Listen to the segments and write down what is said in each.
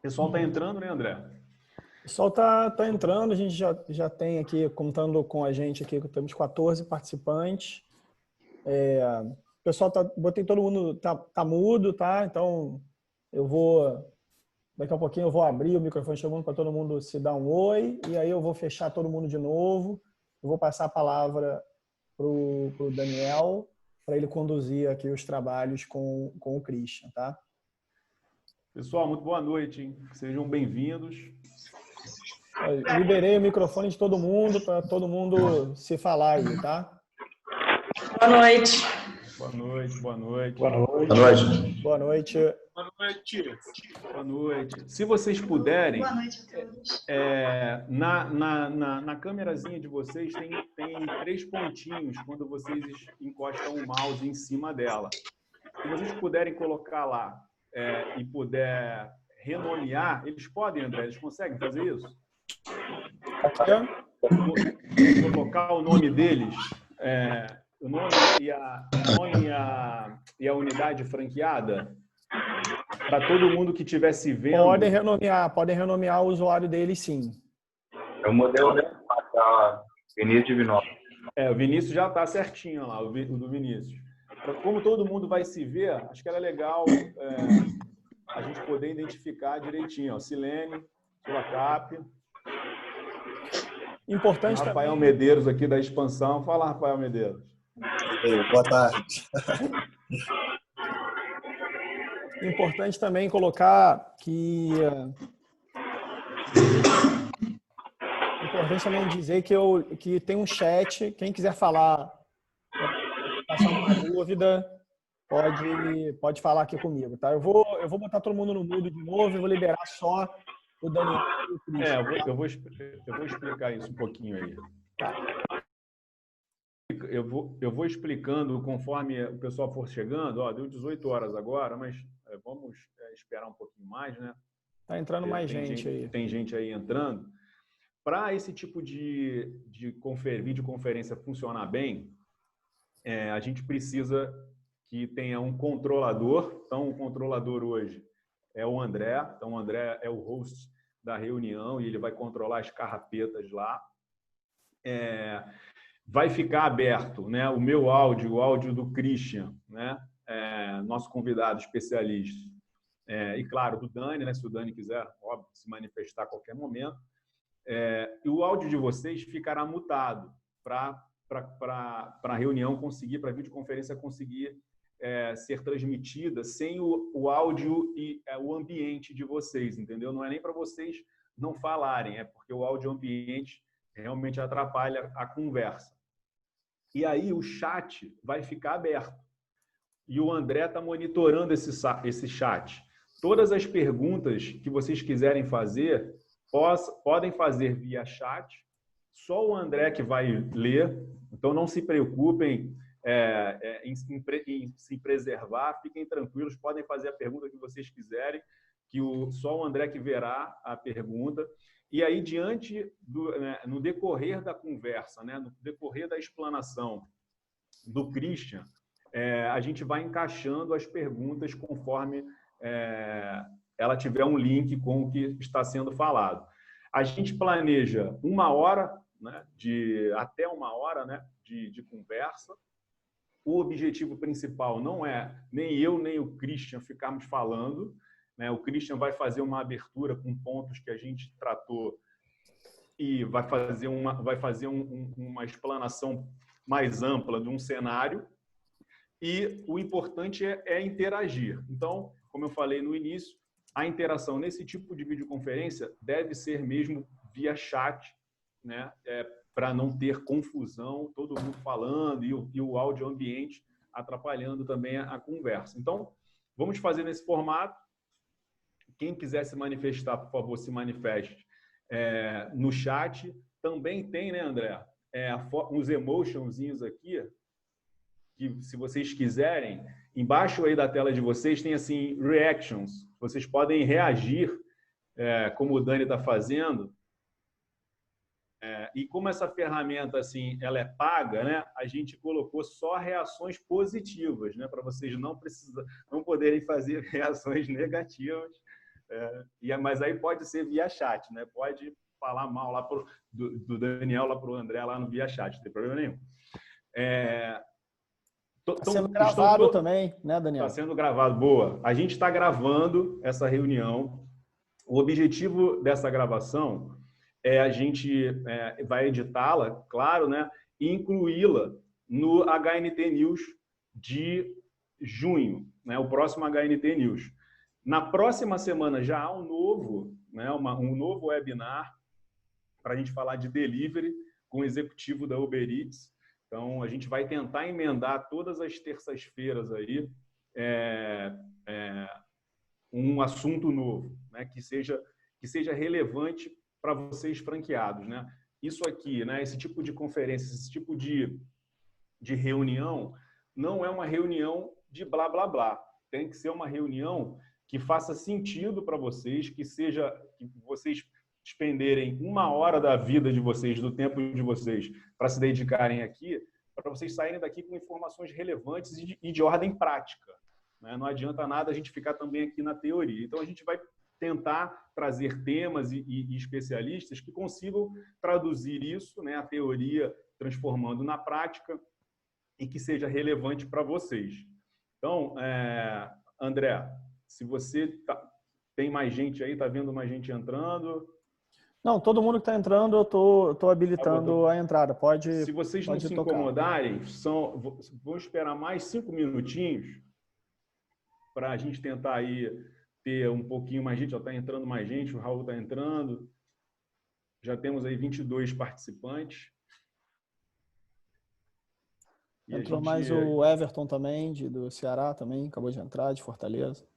pessoal está entrando, né, André? O pessoal tá entrando, a gente já tem aqui, contando com a gente aqui, temos 14 participantes. O pessoal botei todo mundo, tá mudo, tá? Então, daqui a pouquinho eu vou abrir o microfone chamando para todo mundo se dar um oi, e aí eu vou fechar todo mundo de novo. Eu vou passar a palavra pro Daniel, para ele conduzir aqui os trabalhos com o Christian, tá? Pessoal, muito boa noite, hein? Sejam bem-vindos. Eu liberei o microfone de todo mundo para todo mundo se falar aí, tá? Boa noite. Boa noite, boa noite. Boa noite. Boa noite. Boa noite. Boa noite. Se vocês puderem, Boa noite a todos. na câmerazinha de vocês tem 3 pontinhos quando vocês encostam o mouse em cima dela. Se vocês puderem colocar lá e puder renomear, eles podem, André? Eles conseguem fazer isso? Colocar o nome deles, o nome e a unidade franqueada, para todo mundo que estivesse vendo. Podem renomear o usuário deles, sim. É o modelo da Vinícius Divinópolis. O Vinícius já está certinho lá, o do Vinícius. Como todo mundo vai se ver, acho que era legal a gente poder identificar direitinho. Ó, Silene, Sulacap. Importante Rafael também... Medeiros aqui da Expansão. Fala, Rafael Medeiros. Boa tarde. Importante também colocar que... Importante também dizer que tem um chat. Quem quiser falar, passar uma dúvida, pode falar aqui comigo, tá? Eu vou botar todo mundo no mudo de novo e vou liberar só o Daniel e o Christian. Eu vou explicar isso um pouquinho aí. Tá. Eu vou explicando conforme o pessoal for chegando. Ó, deu 18 horas agora, mas vamos esperar um pouquinho mais, né? Tá entrando mais gente aí. Tem gente aí entrando. Para esse tipo de videoconferência funcionar bem, a gente precisa que tenha um controlador. Então, o controlador hoje é o André. Então, o André é o host da reunião e ele vai controlar as carrapetas lá. Vai ficar aberto, né, o meu áudio, o áudio do Christian, né, nosso convidado especialista. E, claro, do Dani, né, se o Dani quiser, óbvio, se manifestar a qualquer momento. E o áudio de vocês ficará mutado para a reunião conseguir, para a videoconferência conseguir ser transmitida sem o áudio e o ambiente de vocês, entendeu? Não é nem para vocês não falarem, é porque o áudio ambiente realmente atrapalha a conversa. E aí o chat vai ficar aberto. E o André está monitorando esse chat. Todas as perguntas que vocês quiserem fazer, podem fazer via chat. Só o André que vai ler. Então, não se preocupem em se preservar. Fiquem tranquilos, podem fazer a pergunta que vocês quiserem, que só o André que verá a pergunta. E aí, no decorrer da conversa, né, no decorrer da explanação do Christian, a gente vai encaixando as perguntas conforme ela tiver um link com o que está sendo falado. A gente planeja 1 hora, né, até 1 hora, né, de conversa. O objetivo principal não é nem eu nem o Christian ficarmos falando, né? O Christian vai fazer uma abertura com pontos que a gente tratou e vai fazer uma explanação mais ampla de um cenário. E o importante é interagir. Então, como eu falei no início, a interação nesse tipo de videoconferência deve ser mesmo via chat, né? Para não ter confusão, todo mundo falando e o áudio ambiente atrapalhando também a conversa. Então, vamos fazer nesse formato. Quem quiser se manifestar, por favor, se manifeste no chat. Também tem, né, André, uns emotionzinhos aqui, que se vocês quiserem, embaixo aí da tela de vocês tem assim, reactions. Vocês podem reagir, como o Dani está fazendo. E como essa ferramenta assim, ela é paga, né, a gente colocou só reações positivas, né, para vocês não poderem fazer reações negativas, Mas aí pode ser via chat, né? Pode falar mal lá do Daniel lá para o André lá no via chat, não tem problema nenhum. Está sendo gravado também, né, Daniel? Está sendo gravado, boa. A gente está gravando essa reunião. O objetivo dessa gravação é a gente vai editá-la, claro, né, e incluí-la no HNT News de junho, né, o próximo HNT News. Na próxima semana já há um novo webinar para a gente falar de delivery com o executivo da Uber Eats. Então, a gente vai tentar emendar todas as terças-feiras aí um assunto novo, né, que seja relevante para vocês franqueados, né? Isso aqui, né, esse tipo de conferência, esse tipo de reunião, não é uma reunião de blá, blá, blá. Tem que ser uma reunião que faça sentido para vocês, que vocês despenderem 1 hora da vida de vocês, do tempo de vocês, para se dedicarem aqui, para vocês saírem daqui com informações relevantes e de ordem prática. Né? Não adianta nada a gente ficar também aqui na teoria. Então, a gente vai tentar trazer temas e especialistas que consigam traduzir isso, né, a teoria, transformando na prática e que seja relevante para vocês. Então, André, se você tem mais gente aí, está vendo mais gente entrando? Não, todo mundo que está entrando, eu estou habilitando a entrada. Se vocês não se incomodarem, vou esperar mais 5 minutinhos para a gente tentar aí ter um pouquinho mais gente. Já está entrando mais gente, o Raul está entrando. Já temos aí 22 participantes. Entrou mais o Everton também, do Ceará também, acabou de entrar, de Fortaleza.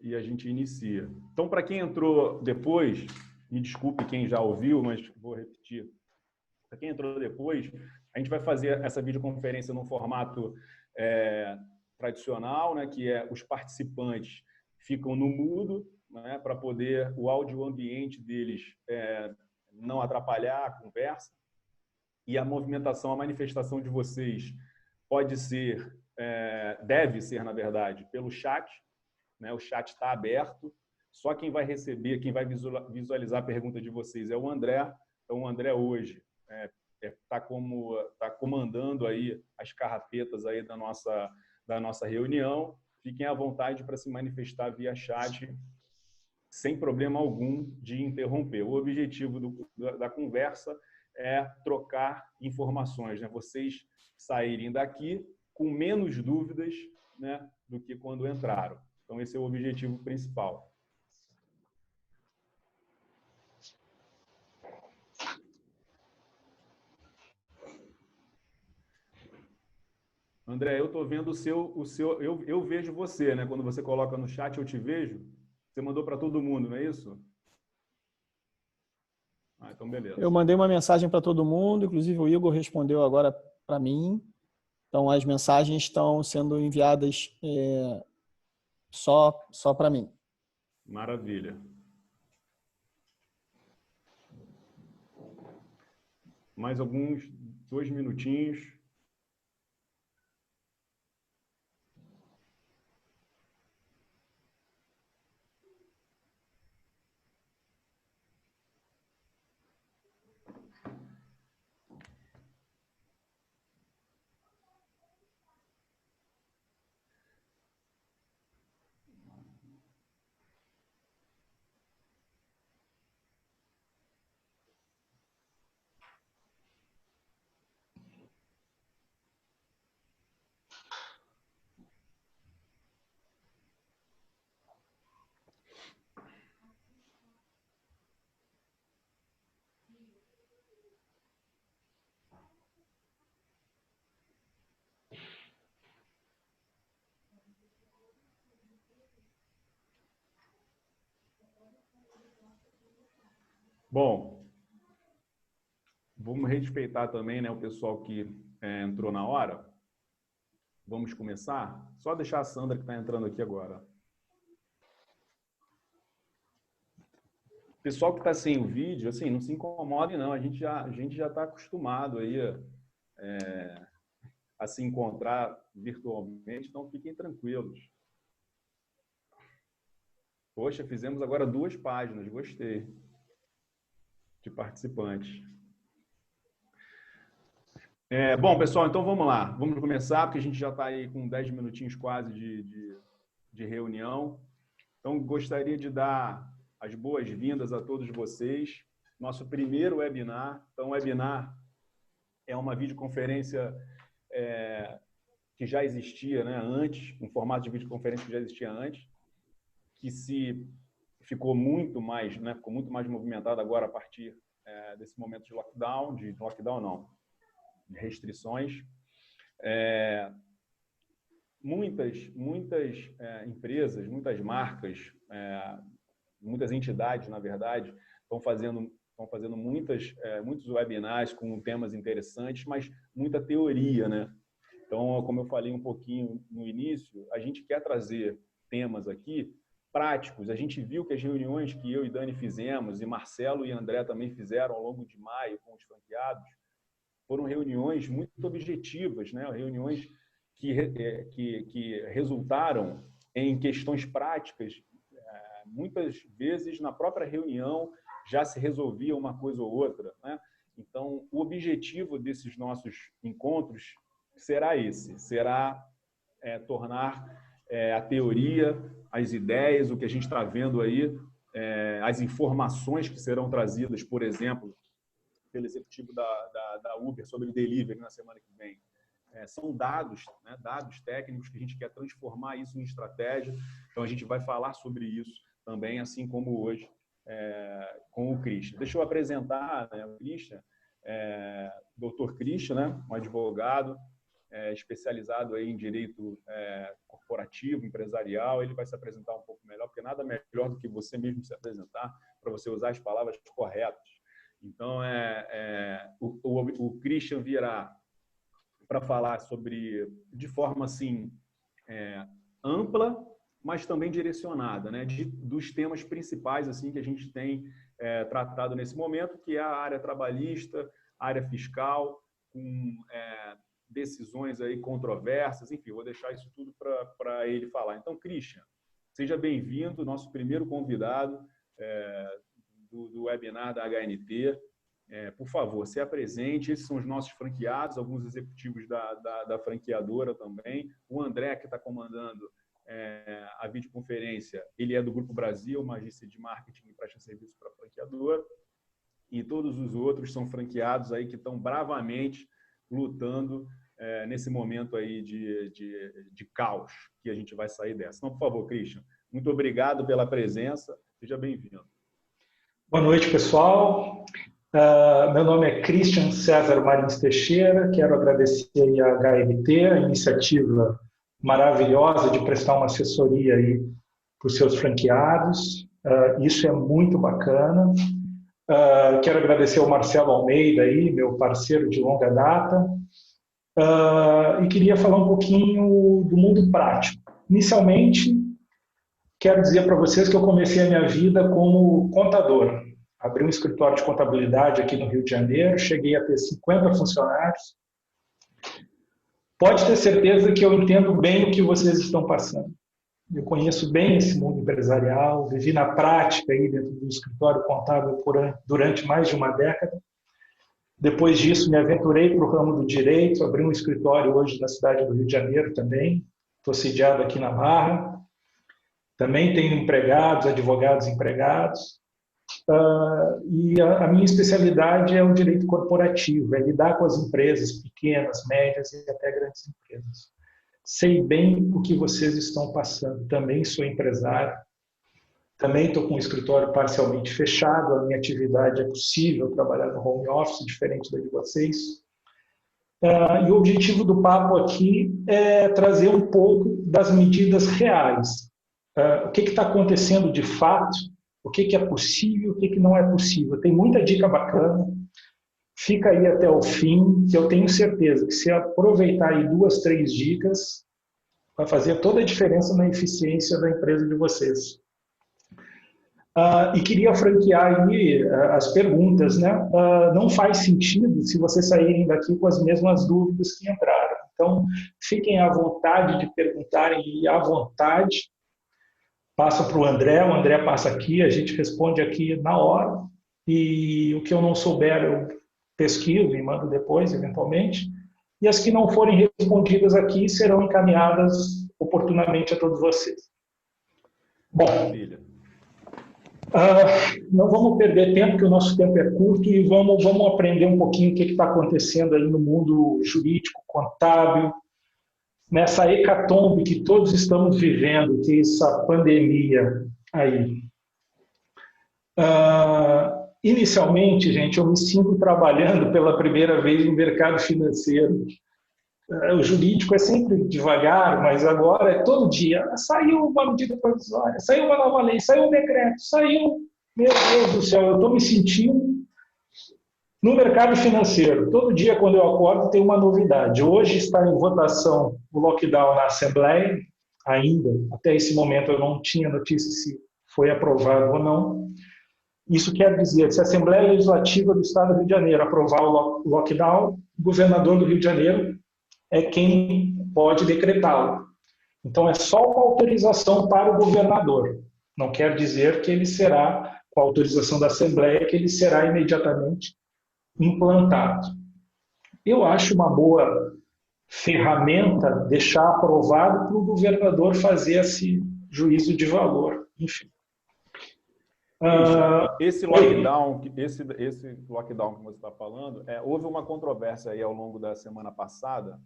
E a gente inicia. Então, para quem entrou depois, me desculpe quem já ouviu, mas vou repetir. Para quem entrou depois, a gente vai fazer essa videoconferência num formato tradicional, né, que os participantes ficam no mudo, né, para poder o áudio ambiente deles não atrapalhar a conversa. E a movimentação, a manifestação de vocês pode ser, deve ser, na verdade, pelo chat. Né? O chat está aberto. Só quem vai receber, quem vai visualizar a pergunta de vocês é o André. Então, o André hoje está comandando aí as carrapetas aí da nossa reunião. Fiquem à vontade para se manifestar via chat, sem problema algum de interromper. O objetivo da conversa é trocar informações, né? Vocês saírem daqui com menos dúvidas, né, do que quando entraram. Então, esse é o objetivo principal. André, eu estou vendo eu vejo você, né? Quando você coloca no chat, eu te vejo. Você mandou para todo mundo, não é isso? Então beleza. Eu mandei uma mensagem para todo mundo, inclusive o Igor respondeu agora para mim. Então, as mensagens estão sendo enviadas só para mim. Maravilha. Mais alguns 2 minutinhos. Bom, vamos respeitar também, né, o pessoal que entrou na hora. Vamos começar? Só deixar a Sandra que está entrando aqui agora. Pessoal que está sem o vídeo, assim, não se incomode não. A gente já está acostumado aí a se encontrar virtualmente, então fiquem tranquilos. Poxa, fizemos agora 2 páginas, gostei, de participantes. Bom, pessoal, então vamos lá. Vamos começar, porque a gente já está aí com 10 minutinhos quase de reunião. Então, gostaria de dar as boas-vindas a todos vocês. Nosso primeiro webinar. Então, o webinar é uma videoconferência que já existia, né, antes, um formato de videoconferência que já existia antes, que ficou muito mais, né, ficou muito mais movimentado agora a partir desse momento de lockdown, de restrições. Muitas empresas, muitas marcas, muitas entidades, na verdade, estão fazendo muitos webinars com temas interessantes, mas muita teoria, né? Então, como eu falei um pouquinho no início, a gente quer trazer temas aqui práticos. A gente viu que as reuniões que eu e Dani fizemos, e Marcelo e André também fizeram ao longo de maio com os franqueados, foram reuniões muito objetivas, né? Reuniões que resultaram em questões práticas. Muitas vezes, na própria reunião, já se resolvia uma coisa ou outra, né? Então, o objetivo desses nossos encontros será esse, será tornar a teoria, as ideias, o que a gente está vendo aí, as informações que serão trazidas, por exemplo, pelo executivo da Uber sobre o delivery na semana que vem. São dados, né, dados técnicos que a gente quer transformar isso em estratégia. Então, a gente vai falar sobre isso também, assim como hoje, com o Christian. Deixa eu apresentar, né, o Christian, Dr. Christian, né, um advogado especializado aí em direito corporativo, empresarial. Ele vai se apresentar um pouco melhor, porque nada melhor do que você mesmo se apresentar, para você usar as palavras corretas. Então, o Christian virá para falar sobre, de forma assim, ampla, mas também direcionada, né, dos temas principais assim que a gente tem tratado nesse momento, que é a área trabalhista, a área fiscal, com decisões aí controversas, enfim, vou deixar isso tudo para ele falar. Então, Christian, seja bem-vindo, nosso primeiro convidado do webinar da HNT. Por favor, se apresente. Esses são os nossos franqueados, alguns executivos da franqueadora também. O André, que está comandando a videoconferência, ele é do Grupo Brasil, uma agência de marketing e presta serviço para a franqueadora. E todos os outros são franqueados aí que estão bravamente lutando nesse momento aí de caos, que a gente vai sair dessa. Então, por favor, Christian, muito obrigado pela presença. Seja bem-vindo. Boa noite, pessoal. Meu nome é Christian César Marins Teixeira. Quero agradecer a HNT, a iniciativa maravilhosa de prestar uma assessoria aí para os seus franqueados. Isso é muito bacana. Quero agradecer ao Marcelo Almeida, aí, meu parceiro de longa data. E queria falar um pouquinho do mundo prático. Inicialmente, quero dizer para vocês que eu comecei a minha vida como contador. Abri um escritório de contabilidade aqui no Rio de Janeiro, cheguei a ter 50 funcionários. Pode ter certeza que eu entendo bem o que vocês estão passando. Eu conheço bem esse mundo empresarial, vivi na prática aí dentro do escritório contábil durante mais de uma década. Depois disso, me aventurei para o ramo do direito, abri um escritório hoje na cidade do Rio de Janeiro também. Estou sediado aqui na Barra. Também tenho empregados, advogados empregados. E a minha especialidade é o direito corporativo, é lidar com as empresas pequenas, médias e até grandes empresas. Sei bem o que vocês estão passando. Também sou empresário. Também estou com o escritório parcialmente fechado. A minha atividade é possível trabalhar no home office, diferente da de vocês. E o objetivo do papo aqui é trazer um pouco das medidas reais. O que está acontecendo de fato, o que é possível, o que não é possível. Tem muita dica bacana. Fica aí até o fim, que eu tenho certeza que se aproveitar aí 2, 3 dicas, vai fazer toda a diferença na eficiência da empresa de vocês. E queria franquear aí as perguntas, né? Não faz sentido se vocês saírem daqui com as mesmas dúvidas que entraram. Então, fiquem à vontade de perguntarem e à vontade. passa para o André passa aqui, a gente responde aqui na hora, e o que eu não souber eu pesquiso e mando depois, eventualmente, e as que não forem respondidas aqui serão encaminhadas oportunamente a todos vocês. Bom, não vamos perder tempo, porque o nosso tempo é curto, e vamos aprender um pouquinho o que está acontecendo aí no mundo jurídico, contábil, nessa hecatombe que todos estamos vivendo, que é essa pandemia aí. Inicialmente, gente, eu me sinto trabalhando pela primeira vez no mercado financeiro. O jurídico é sempre devagar, mas agora é todo dia. Saiu uma medida provisória, saiu uma nova lei, saiu um decreto, saiu... Meu Deus do céu, eu estou me sentindo no mercado financeiro. Todo dia, quando eu acordo, tem uma novidade. Hoje está em votação o lockdown na Assembleia, ainda. Até esse momento eu não tinha notícia se foi aprovado ou não. Isso quer dizer, se a Assembleia Legislativa do Estado do Rio de Janeiro aprovar o lockdown, o governador do Rio de Janeiro é quem pode decretá-lo. Então, é só com autorização para o governador. Não quer dizer que ele será, com a autorização da Assembleia, que ele será imediatamente implantado. Eu acho uma boa ferramenta deixar aprovado para o governador fazer esse juízo de valor. Enfim. Esse lockdown que você está falando, houve uma controvérsia aí ao longo da semana passada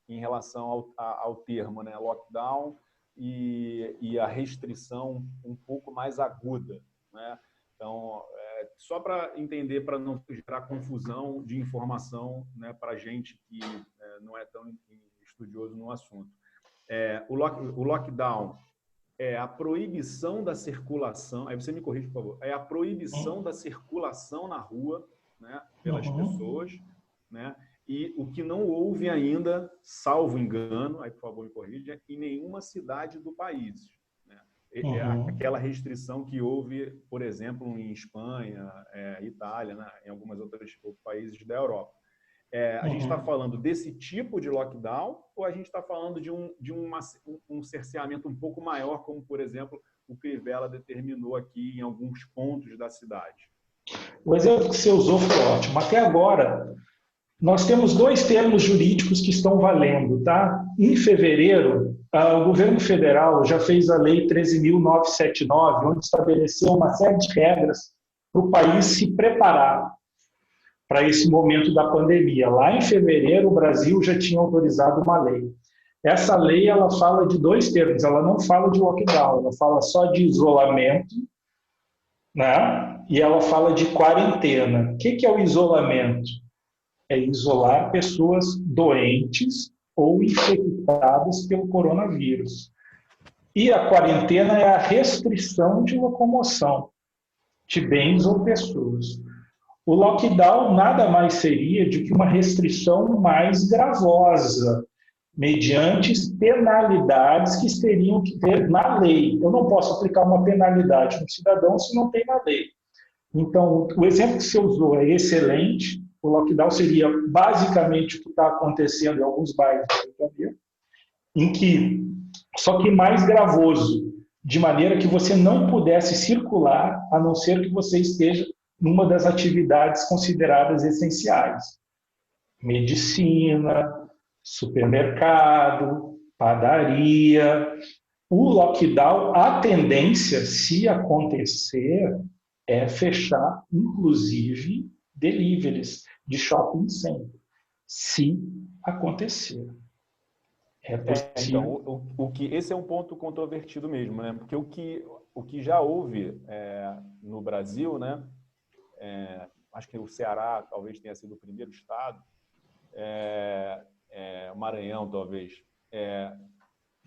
em relação ao termo, né, lockdown e a restrição um pouco mais aguda, né? Então, só para entender, para não gerar confusão de informação, né, para a gente que não é tão estudioso no assunto. O lockdown é a proibição da circulação, aí você me corrige, por favor, é a proibição da circulação na rua, né, pelas pessoas, né, e o que não houve ainda, salvo engano, aí por favor me corrija, em nenhuma cidade do país. Né? Aquela restrição que houve, por exemplo, em Espanha, Itália, né, em alguns outros países da Europa. A gente está falando desse tipo de lockdown ou a gente está falando de um cerceamento um pouco maior, como, por exemplo, o Crivella determinou aqui em alguns pontos da cidade? O exemplo que você usou foi ótimo. Até agora, nós temos dois termos jurídicos que estão valendo. Tá? Em fevereiro, o governo federal já fez a Lei 13.979, onde estabeleceu uma série de regras para o país se preparar para esse momento da pandemia. Lá em fevereiro, o Brasil já tinha autorizado uma lei. Essa lei, ela fala de dois termos, ela não fala de lockdown, ela fala só de isolamento, né? E ela fala de quarentena. O que é o isolamento? É isolar pessoas doentes ou infectadas pelo coronavírus. E a quarentena é a restrição de locomoção de bens ou pessoas. O lockdown nada mais seria do que uma restrição mais gravosa, mediante penalidades que teriam que ter na lei. Eu não posso aplicar uma penalidade no cidadão se não tem na lei. Então, o exemplo que você usou é excelente. O lockdown seria basicamente o que está acontecendo em alguns bairros do Rio de Janeiro, em que, só que mais gravoso, de maneira que você não pudesse circular, a não ser que você esteja numa das atividades consideradas essenciais. Medicina, supermercado, padaria. O lockdown, a tendência, se acontecer, é fechar, inclusive, deliveries de shopping center, se acontecer. É possível. Então, esse é um ponto controvertido mesmo, né? Porque o que já houve no Brasil, né? Acho que o Ceará talvez tenha sido o primeiro estado, o Maranhão talvez,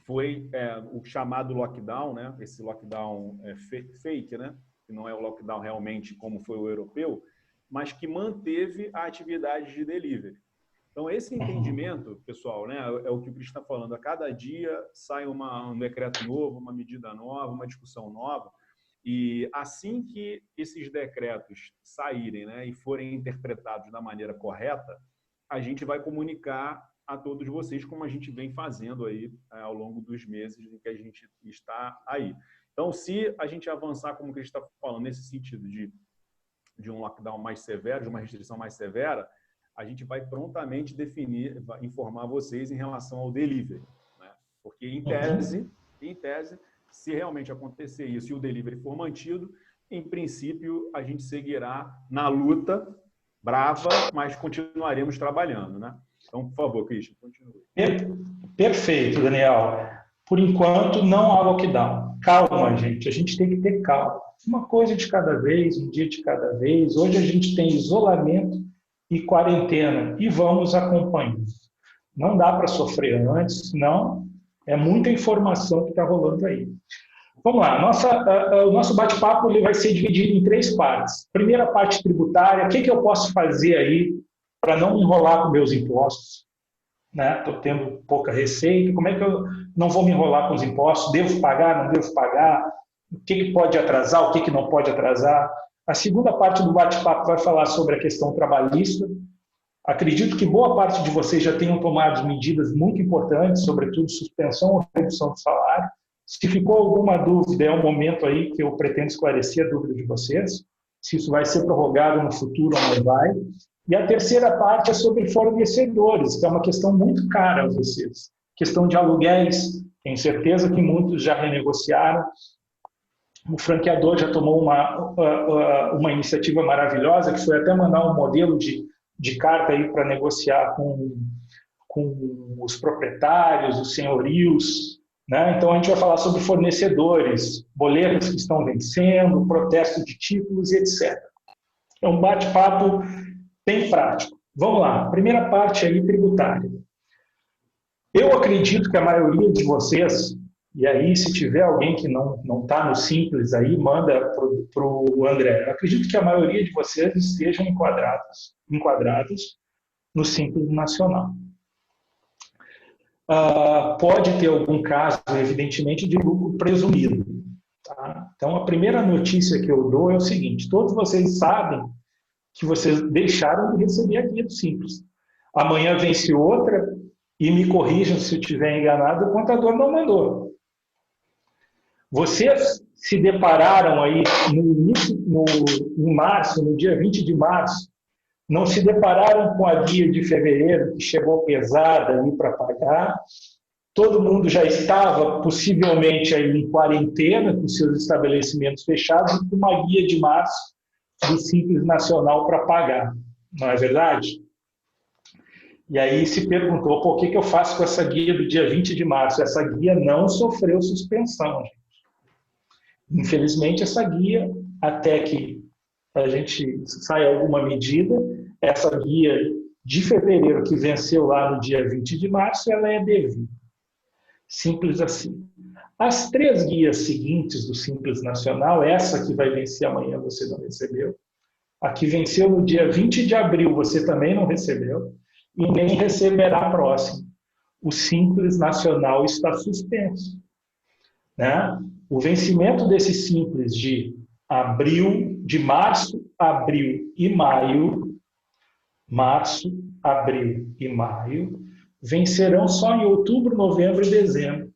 foi o chamado lockdown, né? Esse lockdown fake, né? Que não é o lockdown realmente como foi o europeu, mas que manteve a atividade de delivery. Então, esse entendimento, pessoal, né, é o que o Cris está falando. A cada dia sai um decreto novo, uma medida nova, uma discussão nova. E assim que esses decretos saírem, né, e forem interpretados da maneira correta, a gente vai comunicar a todos vocês, como a gente vem fazendo aí ao longo dos meses em que a gente está aí. Então, se a gente avançar, como que a gente está falando, nesse sentido de um lockdown mais severo, de uma restrição mais severa, a gente vai prontamente definir, informar vocês em relação ao delivery, né? Porque, em tese, se realmente acontecer isso e o delivery for mantido, em princípio, a gente seguirá na luta brava, mas continuaremos trabalhando, né? Então, por favor, Christian, continue. Perfeito, Daniel. Por enquanto, não há lockdown. Calma, gente. A gente tem que ter calma. Uma coisa de cada vez, um dia de cada vez. Hoje a gente tem isolamento e quarentena e vamos acompanhando. Não dá para sofrer antes, senão é muita informação que está rolando aí. Vamos lá. O nosso bate-papo vai ser dividido em 3 partes. Primeira parte tributária. O que eu posso fazer aí para não me enrolar com meus impostos? Estou tendo pouca receita, como é que eu não vou me enrolar com os impostos? Devo pagar, não devo pagar? O que pode atrasar, o que não pode atrasar? A segunda parte do bate-papo vai falar sobre a questão trabalhista. Acredito que boa parte de vocês já tenham tomado medidas muito importantes, sobretudo suspensão ou redução do salário. Se ficou alguma dúvida, é um momento aí que eu pretendo esclarecer a dúvida de vocês, se isso vai ser prorrogado no futuro ou não vai. E a terceira parte é sobre fornecedores, que é uma questão muito cara a vocês. Questão de aluguéis, tenho certeza que muitos já renegociaram. O franqueador já tomou uma iniciativa maravilhosa, que foi até mandar um modelo de carta aí para negociar com os proprietários, os senhorios, né? Então a gente vai falar sobre fornecedores, boletos que estão vencendo, protesto de títulos e etc. É um bate-papo bem prático. Vamos lá. Primeira parte aí, tributária. Eu acredito que a maioria de vocês, e aí se tiver alguém que não está no Simples aí, manda para o André. Eu acredito que a maioria de vocês estejam enquadrados no Simples Nacional. Pode ter algum caso, evidentemente, de lucro presumido. Tá? Então, a primeira notícia que eu dou é o seguinte: todos vocês sabem que vocês deixaram de receber a guia do Simples. Amanhã vence outra, e me corrijam se eu estiver enganado, o contador não mandou. Vocês se depararam aí em março, no dia 20 de março, não se depararam com a guia de fevereiro, que chegou pesada aí para pagar. Todo mundo já estava possivelmente aí em quarentena, com seus estabelecimentos fechados, e com uma guia de março do Simples Nacional para pagar. Não é verdade? E aí se perguntou, o que eu faço com essa guia do dia 20 de março? Essa guia não sofreu suspensão, gente. Infelizmente, essa guia, até que a gente saia alguma medida, essa guia de fevereiro que venceu lá no dia 20 de março, ela é devida. Simples assim. As 3 guias seguintes do Simples Nacional, essa que vai vencer amanhã você não recebeu, a que venceu no dia 20 de abril você também não recebeu, e nem receberá a próxima. O Simples Nacional está suspenso. Né? O vencimento desse Simples de março, abril e maio, vencerão só em outubro, novembro e dezembro.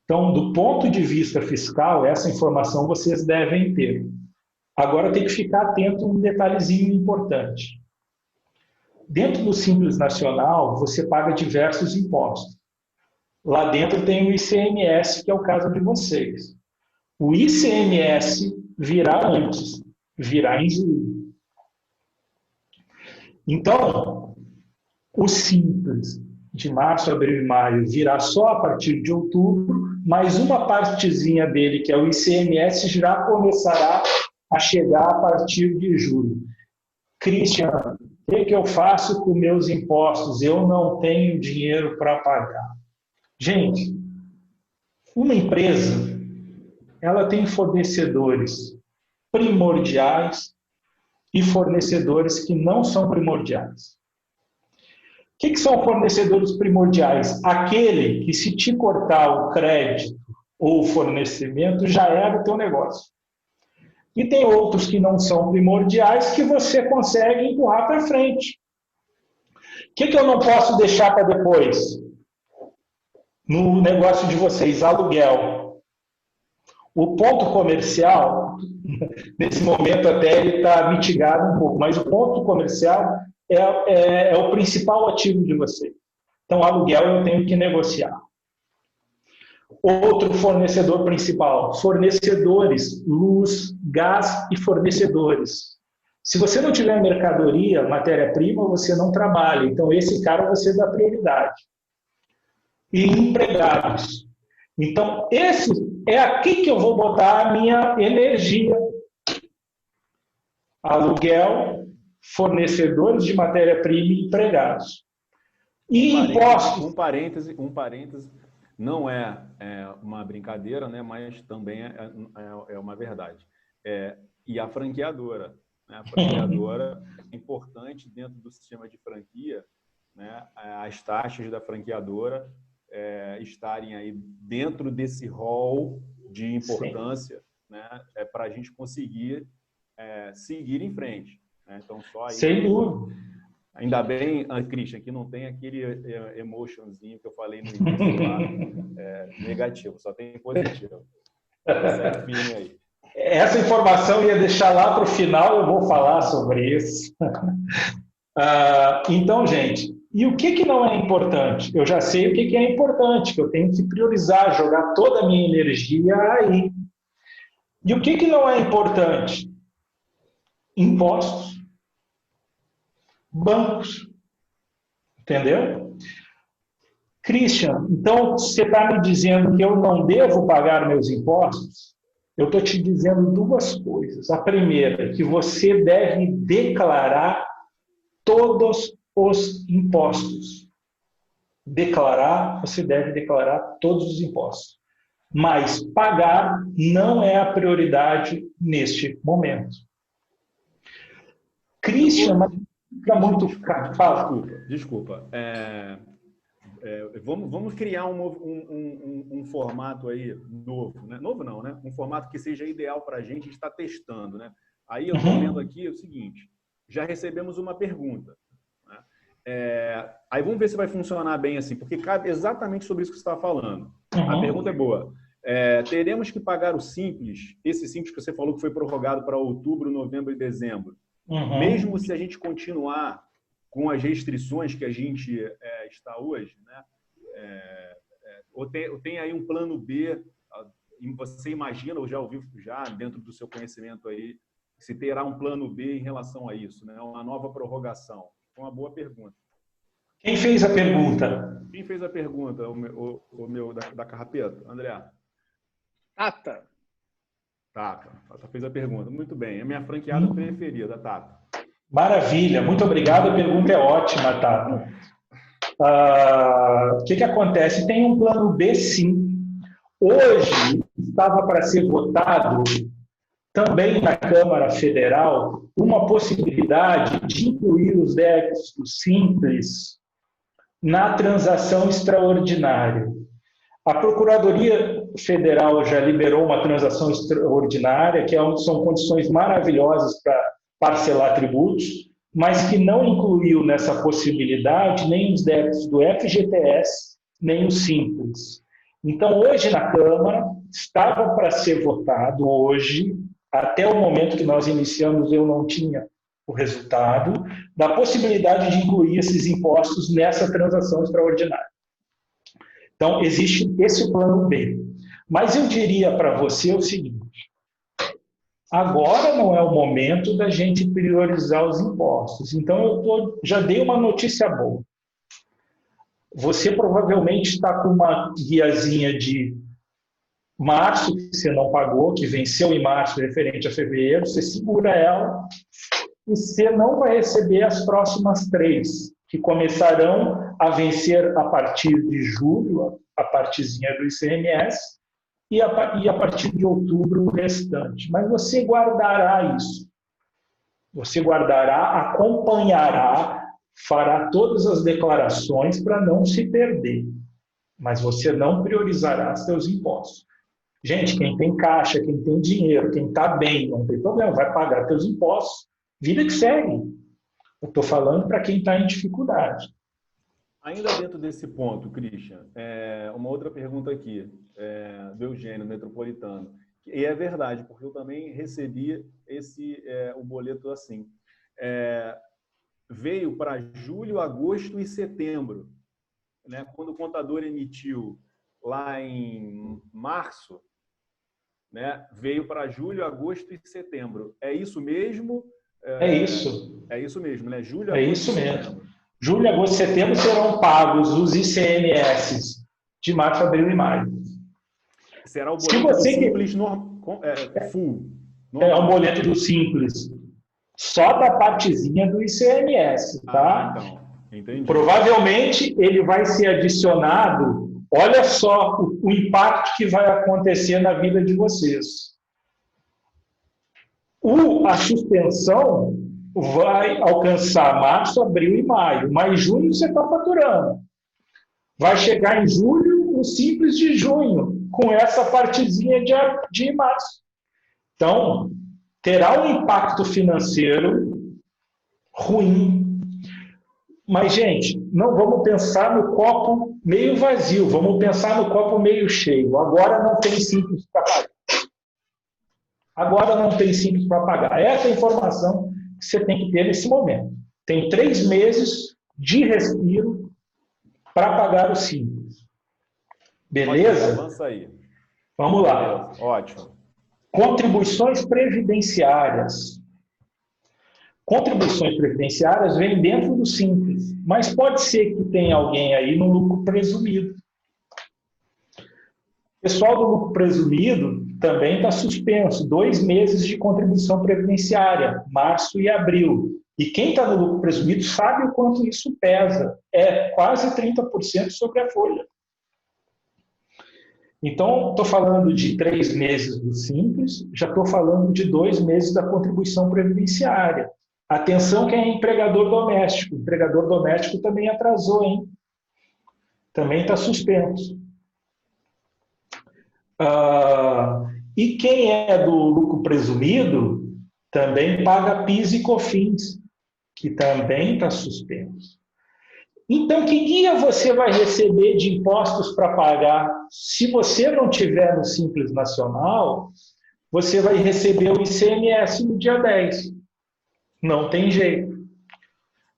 Então, do ponto de vista fiscal, essa informação vocês devem ter. Agora tem que ficar atento a um detalhezinho importante. Dentro do Simples Nacional, você paga diversos impostos. Lá dentro tem o ICMS, que é o caso de vocês. O ICMS virá antes, virá em julho. Então, o Simples de março, abril e maio virá só a partir de outubro, mas uma partezinha dele, que é o ICMS, já começará a chegar a partir de julho. Christian, o que eu faço com meus impostos? Eu não tenho dinheiro para pagar. Gente, uma empresa, ela tem fornecedores primordiais e fornecedores que não são primordiais. O que são fornecedores primordiais? Aquele que, se te cortar o crédito ou o fornecimento, já era o teu negócio. E tem outros que não são primordiais que você consegue empurrar para frente. O que eu não posso deixar para depois? No negócio de vocês, aluguel. O ponto comercial, nesse momento até ele está mitigado um pouco, mas o ponto comercial é o principal ativo de você. Então, aluguel eu tenho que negociar. Outro fornecedor principal, fornecedores, luz, gás e fornecedores. Se você não tiver mercadoria, matéria-prima, você não trabalha. Então, esse cara você dá prioridade. E empregados. Então, é aqui que eu vou botar a minha energia. Aluguel, fornecedores de matéria-prima e empregados. E impostos. Um parêntese, não é uma brincadeira, né, mas também é uma verdade. E a franqueadora. Né, a franqueadora é importante dentro do sistema de franquia, né, as taxas da franqueadora estarem aí dentro desse rol de importância, né, para a gente conseguir seguir em frente. Né? Então, só aí. Sem dúvida. Ainda bem, Christian, que não tem aquele emotionzinho que eu falei no início lá, negativo, só tem positivo. Segue firme aí. Essa informação eu ia deixar lá para o final, eu vou falar sobre isso. Então, gente, e o que não é importante? Eu já sei o que é importante, que eu tenho que priorizar, jogar toda a minha energia aí. E o que não é importante? Impostos. Bancos. Entendeu? Christian, então você está me dizendo que eu não devo pagar meus impostos? Eu estou te dizendo duas coisas. A primeira, que você deve declarar todos os impostos. Você deve declarar todos os impostos. Mas pagar não é a prioridade neste momento. Christian, mas fica muito... Desculpa. Vamos criar um formato aí novo, né? Novo não, né? Um formato que seja ideal para a gente estar testando, né? Aí eu estou vendo aqui o seguinte, já recebemos uma pergunta, né? Aí vamos ver se vai funcionar bem assim, porque cabe exatamente sobre isso que você está falando. A pergunta é boa. Teremos que pagar o Simples, esse Simples que você falou que foi prorrogado para outubro, novembro e dezembro, mesmo se a gente continuar com as restrições que a gente está hoje, né? Ou tem aí um plano B, você imagina, ou já ouviu dentro do seu conhecimento aí, se terá um plano B em relação a isso, né? Uma nova prorrogação? Foi uma boa pergunta. Quem fez a pergunta? Quem fez a pergunta? O meu da Carrapeta? André? Tata. Tata fez a pergunta. Muito bem. É a minha franqueada preferida, Tata. Maravilha, muito obrigado. A pergunta é ótima, Tata. O que acontece? Tem um plano B, sim. Hoje estava para ser votado também na Câmara Federal uma possibilidade de incluir os débitos simples na transação extraordinária. A Procuradoria Federal já liberou uma transação extraordinária, que são condições maravilhosas para parcelar tributos, mas que não incluiu nessa possibilidade nem os débitos do FGTS, nem os simples. Então, hoje na Câmara, estava para ser votado, hoje, até o momento que nós iniciamos, eu não tinha o resultado, da possibilidade de incluir esses impostos nessa transação extraordinária. Então, existe esse plano B. Mas eu diria para você o seguinte, agora não é o momento da gente priorizar os impostos. Então, já dei uma notícia boa. Você provavelmente está com uma guiazinha de março, que você não pagou, que venceu em março, referente a fevereiro, você segura ela e você não vai receber as próximas 3, que começarão a vencer a partir de julho, a partezinha do ICMS, e a partir de outubro o restante. Mas você guardará isso. Você guardará, acompanhará, fará todas as declarações para não se perder. Mas você não priorizará seus impostos. Gente, quem tem caixa, quem tem dinheiro, quem está bem, não tem problema, vai pagar seus impostos. Vida que segue. Eu estou falando para quem está em dificuldade. Ainda dentro desse ponto, Christian, uma outra pergunta aqui, do Eugênio, metropolitano. E é verdade, porque eu também recebi o boleto assim. Veio para julho, agosto e setembro, né? Quando o contador emitiu lá em março, né? Veio para julho, agosto e setembro. É isso mesmo? É isso. É isso mesmo, né? Julho, É agosto isso e mesmo. setembro. Julho, agosto e setembro serão pagos os ICMS de março, abril e maio. Será o boleto simples full? É um boleto do Simples. Só da partezinha do ICMS, tá? Então, entendi. Provavelmente ele vai ser adicionado. Olha só o impacto que vai acontecer na vida de vocês. A suspensão vai alcançar março, abril e maio. Mas junho você está faturando. Vai chegar em julho o Simples de junho, com essa partezinha de março. Então, terá um impacto financeiro ruim. Mas, gente, não vamos pensar no copo meio vazio, vamos pensar no copo meio cheio. Agora não tem Simples para pagar. Agora não tem Simples para pagar. Essa é a informação que você tem que ter nesse momento. Tem 3 meses de respiro para pagar o Simples. Beleza? Avança aí. Vamos lá. Beleza. Ótimo. Contribuições previdenciárias. Contribuições previdenciárias vêm dentro do Simples, mas pode ser que tenha alguém aí no lucro presumido. O pessoal do lucro presumido também está suspenso. 2 meses de contribuição previdenciária, março e abril. E quem está no lucro presumido sabe o quanto isso pesa. É quase 30% sobre a folha. Então, estou falando de 3 meses do Simples, já estou falando de 2 meses da contribuição previdenciária. Atenção quem é empregador doméstico. O empregador doméstico também atrasou, hein? Também está suspenso. E quem é do lucro presumido também paga PIS e COFINS, que também está suspenso. Então, que guia você vai receber de impostos para pagar? Se você não tiver no Simples Nacional, você vai receber o ICMS no dia 10. Não tem jeito.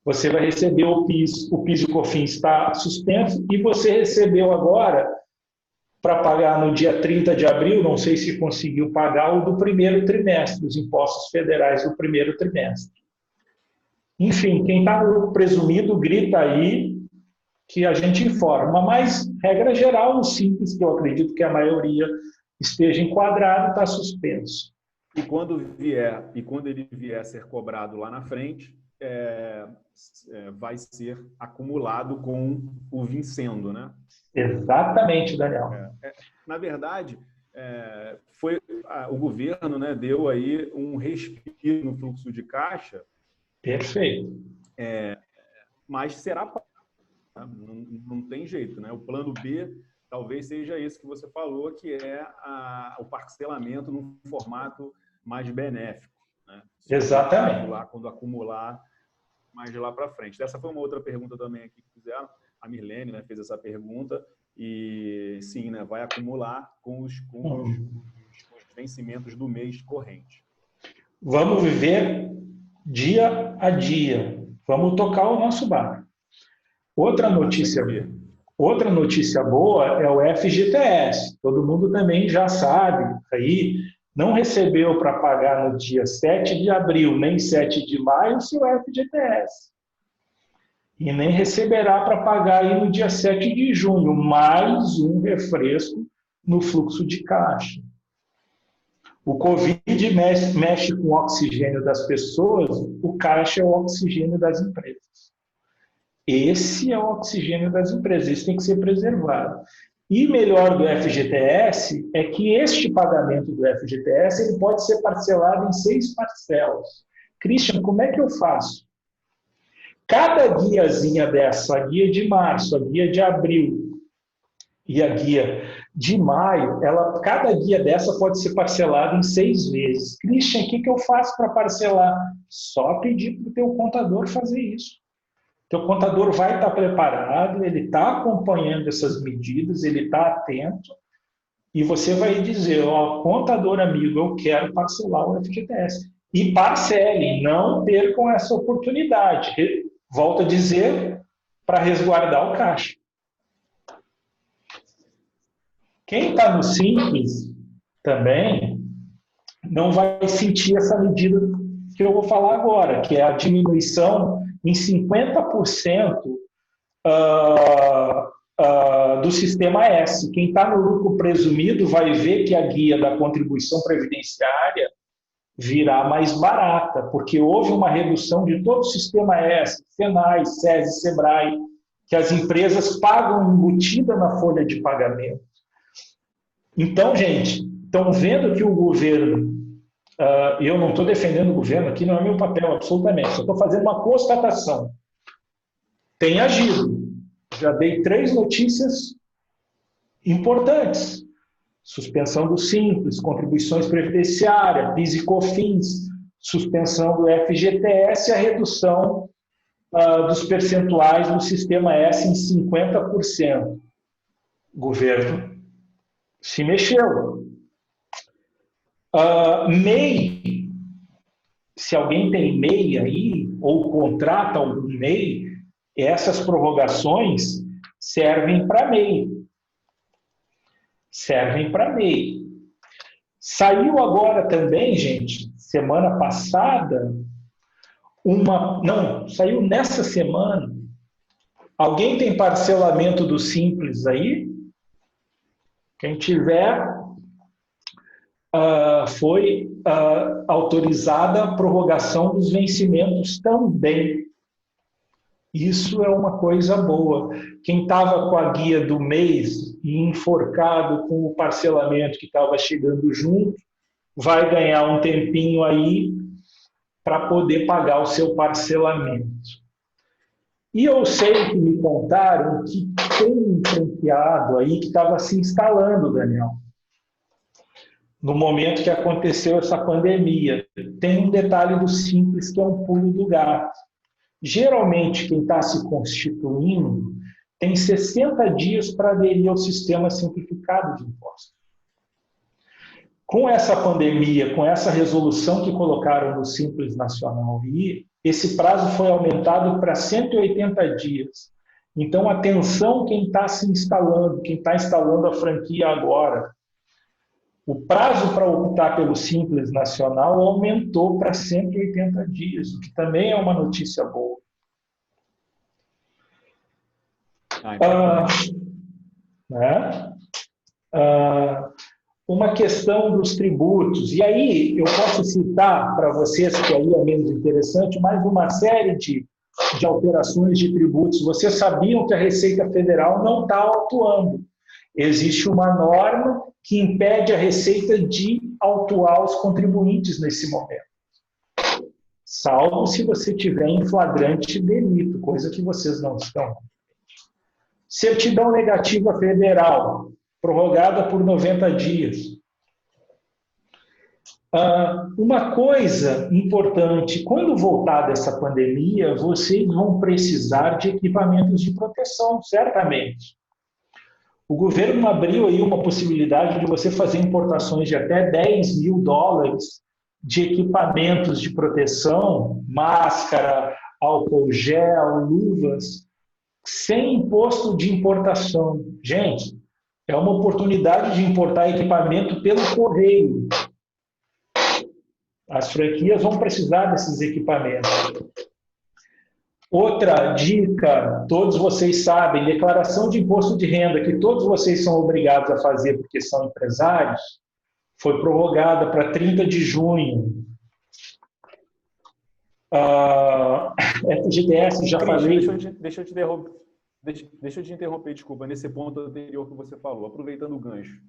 Você vai receber o PIS e o COFINS está suspenso, e você recebeu agora, para pagar no dia 30 de abril, não sei se conseguiu pagar o do primeiro trimestre, os impostos federais do primeiro trimestre. Enfim, quem está no lucro presumido, grita aí que a gente informa. Mas, regra geral, o Simples, que eu acredito que a maioria esteja enquadrado, está suspenso. E quando ele vier a ser cobrado lá na frente, vai ser acumulado com o vencendo, né? Exatamente, Daniel. Na verdade, o governo, né, deu aí um respiro no fluxo de caixa. Perfeito. Mas será... Não tem jeito, né? O plano B talvez seja esse que você falou, que é o parcelamento num formato mais benéfico, né? Exatamente. Lá, quando acumular mais de lá para frente. Essa foi uma outra pergunta também aqui que fizeram. A Mirlene, né, fez essa pergunta e sim, né, vai acumular com os vencimentos do mês corrente. Vamos viver dia a dia. Vamos tocar o nosso barco. Outra notícia boa é o FGTS. Todo mundo também já sabe. Aí não recebeu para pagar no dia 7 de abril, nem 7 de maio, o seu FGTS. E nem receberá para pagar aí no dia 7 de junho, mais um refresco no fluxo de caixa. O Covid mexe com o oxigênio das pessoas, o caixa é o oxigênio das empresas. Esse é o oxigênio das empresas, isso tem que ser preservado. E melhor do FGTS é que este pagamento do FGTS ele pode ser parcelado em 6 parcelas. Christian, como é que eu faço? Cada guiazinha dessa, a guia de março, a guia de abril e a guia de maio, cada guia dessa pode ser parcelada em 6 vezes. Christian, o que eu faço para parcelar? Só pedir para o teu contador fazer isso. Teu contador vai estar preparado, ele está acompanhando essas medidas, ele está atento e você vai dizer, ó, contador amigo, eu quero parcelar o FGTS. E parcelem, não percam essa oportunidade. Volto a dizer, para resguardar o caixa. Quem está no Simples também não vai sentir essa medida que eu vou falar agora, que é a diminuição em 50% do sistema S. Quem está no lucro presumido vai ver que a guia da contribuição previdenciária virá mais barata, porque houve uma redução de todo o sistema S, Senai, SESI, SEBRAE, que as empresas pagam embutida na folha de pagamento. Então, gente, estão vendo que o governo, eu não estou defendendo o governo, aqui não é meu papel absolutamente, só estou fazendo uma constatação. Tem agido. Já dei 3 notícias importantes. Suspensão do Simples, contribuições previdenciárias, PIS e COFINS, suspensão do FGTS e a redução dos percentuais do sistema S em 50%. O governo se mexeu. MEI, se alguém tem MEI aí, ou contrata algum MEI, essas prorrogações servem para MEI. Servem para MEI. Saiu agora também, gente, semana passada, saiu nessa semana. Alguém tem parcelamento do Simples aí? Quem tiver, foi autorizada a prorrogação dos vencimentos também. Isso é uma coisa boa. Quem estava com a guia do mês e enforcado com o parcelamento que estava chegando junto, vai ganhar um tempinho aí para poder pagar o seu parcelamento. E eu sei que me contaram que tem um franqueado aí que estava se instalando, Daniel, no momento que aconteceu essa pandemia. Tem um detalhe do Simples que é um pulo do gato. Geralmente, quem está se constituindo tem 60 dias para aderir ao sistema simplificado de impostos. Com essa pandemia, com essa resolução que colocaram no Simples Nacional, esse prazo foi aumentado para 180 dias. Então, atenção quem está se instalando, quem está instalando a franquia agora. O prazo para optar pelo Simples Nacional aumentou para 180 dias, o que também é uma notícia boa. Uma questão dos tributos. E aí eu posso citar para vocês, que aí é menos interessante, mais uma série de alterações de tributos. Vocês sabiam que a Receita Federal não está autuando. Existe uma norma que impede a Receita de autuar os contribuintes nesse momento. Salvo se você tiver em flagrante delito, coisa que vocês não estão. Certidão negativa federal, prorrogada por 90 dias. Uma coisa importante, quando voltar dessa pandemia, vocês vão precisar de equipamentos de proteção, certamente. O governo abriu aí uma possibilidade de você fazer importações de até $10 mil de equipamentos de proteção, máscara, álcool gel, luvas, sem imposto de importação. Gente, é uma oportunidade de importar equipamento pelo correio. As franquias vão precisar desses equipamentos. Outra dica, todos vocês sabem, declaração de imposto de renda, que todos vocês são obrigados a fazer porque são empresários, foi prorrogada para 30 de junho. FGTS, já falei... Deixa eu te interromper, desculpa, nesse ponto anterior que você falou, aproveitando o gancho.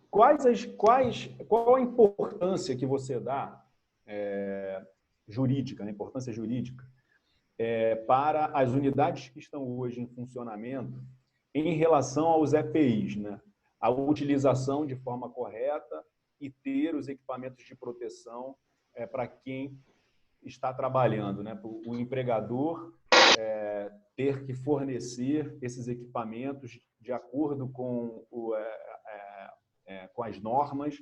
Qual a importância que você dá jurídica, a importância jurídica, para as unidades que estão hoje em funcionamento em relação aos EPIs, né? A utilização de forma correta e ter os equipamentos de proteção para quem está trabalhando, né? O empregador ter que fornecer esses equipamentos de acordo com, com as normas?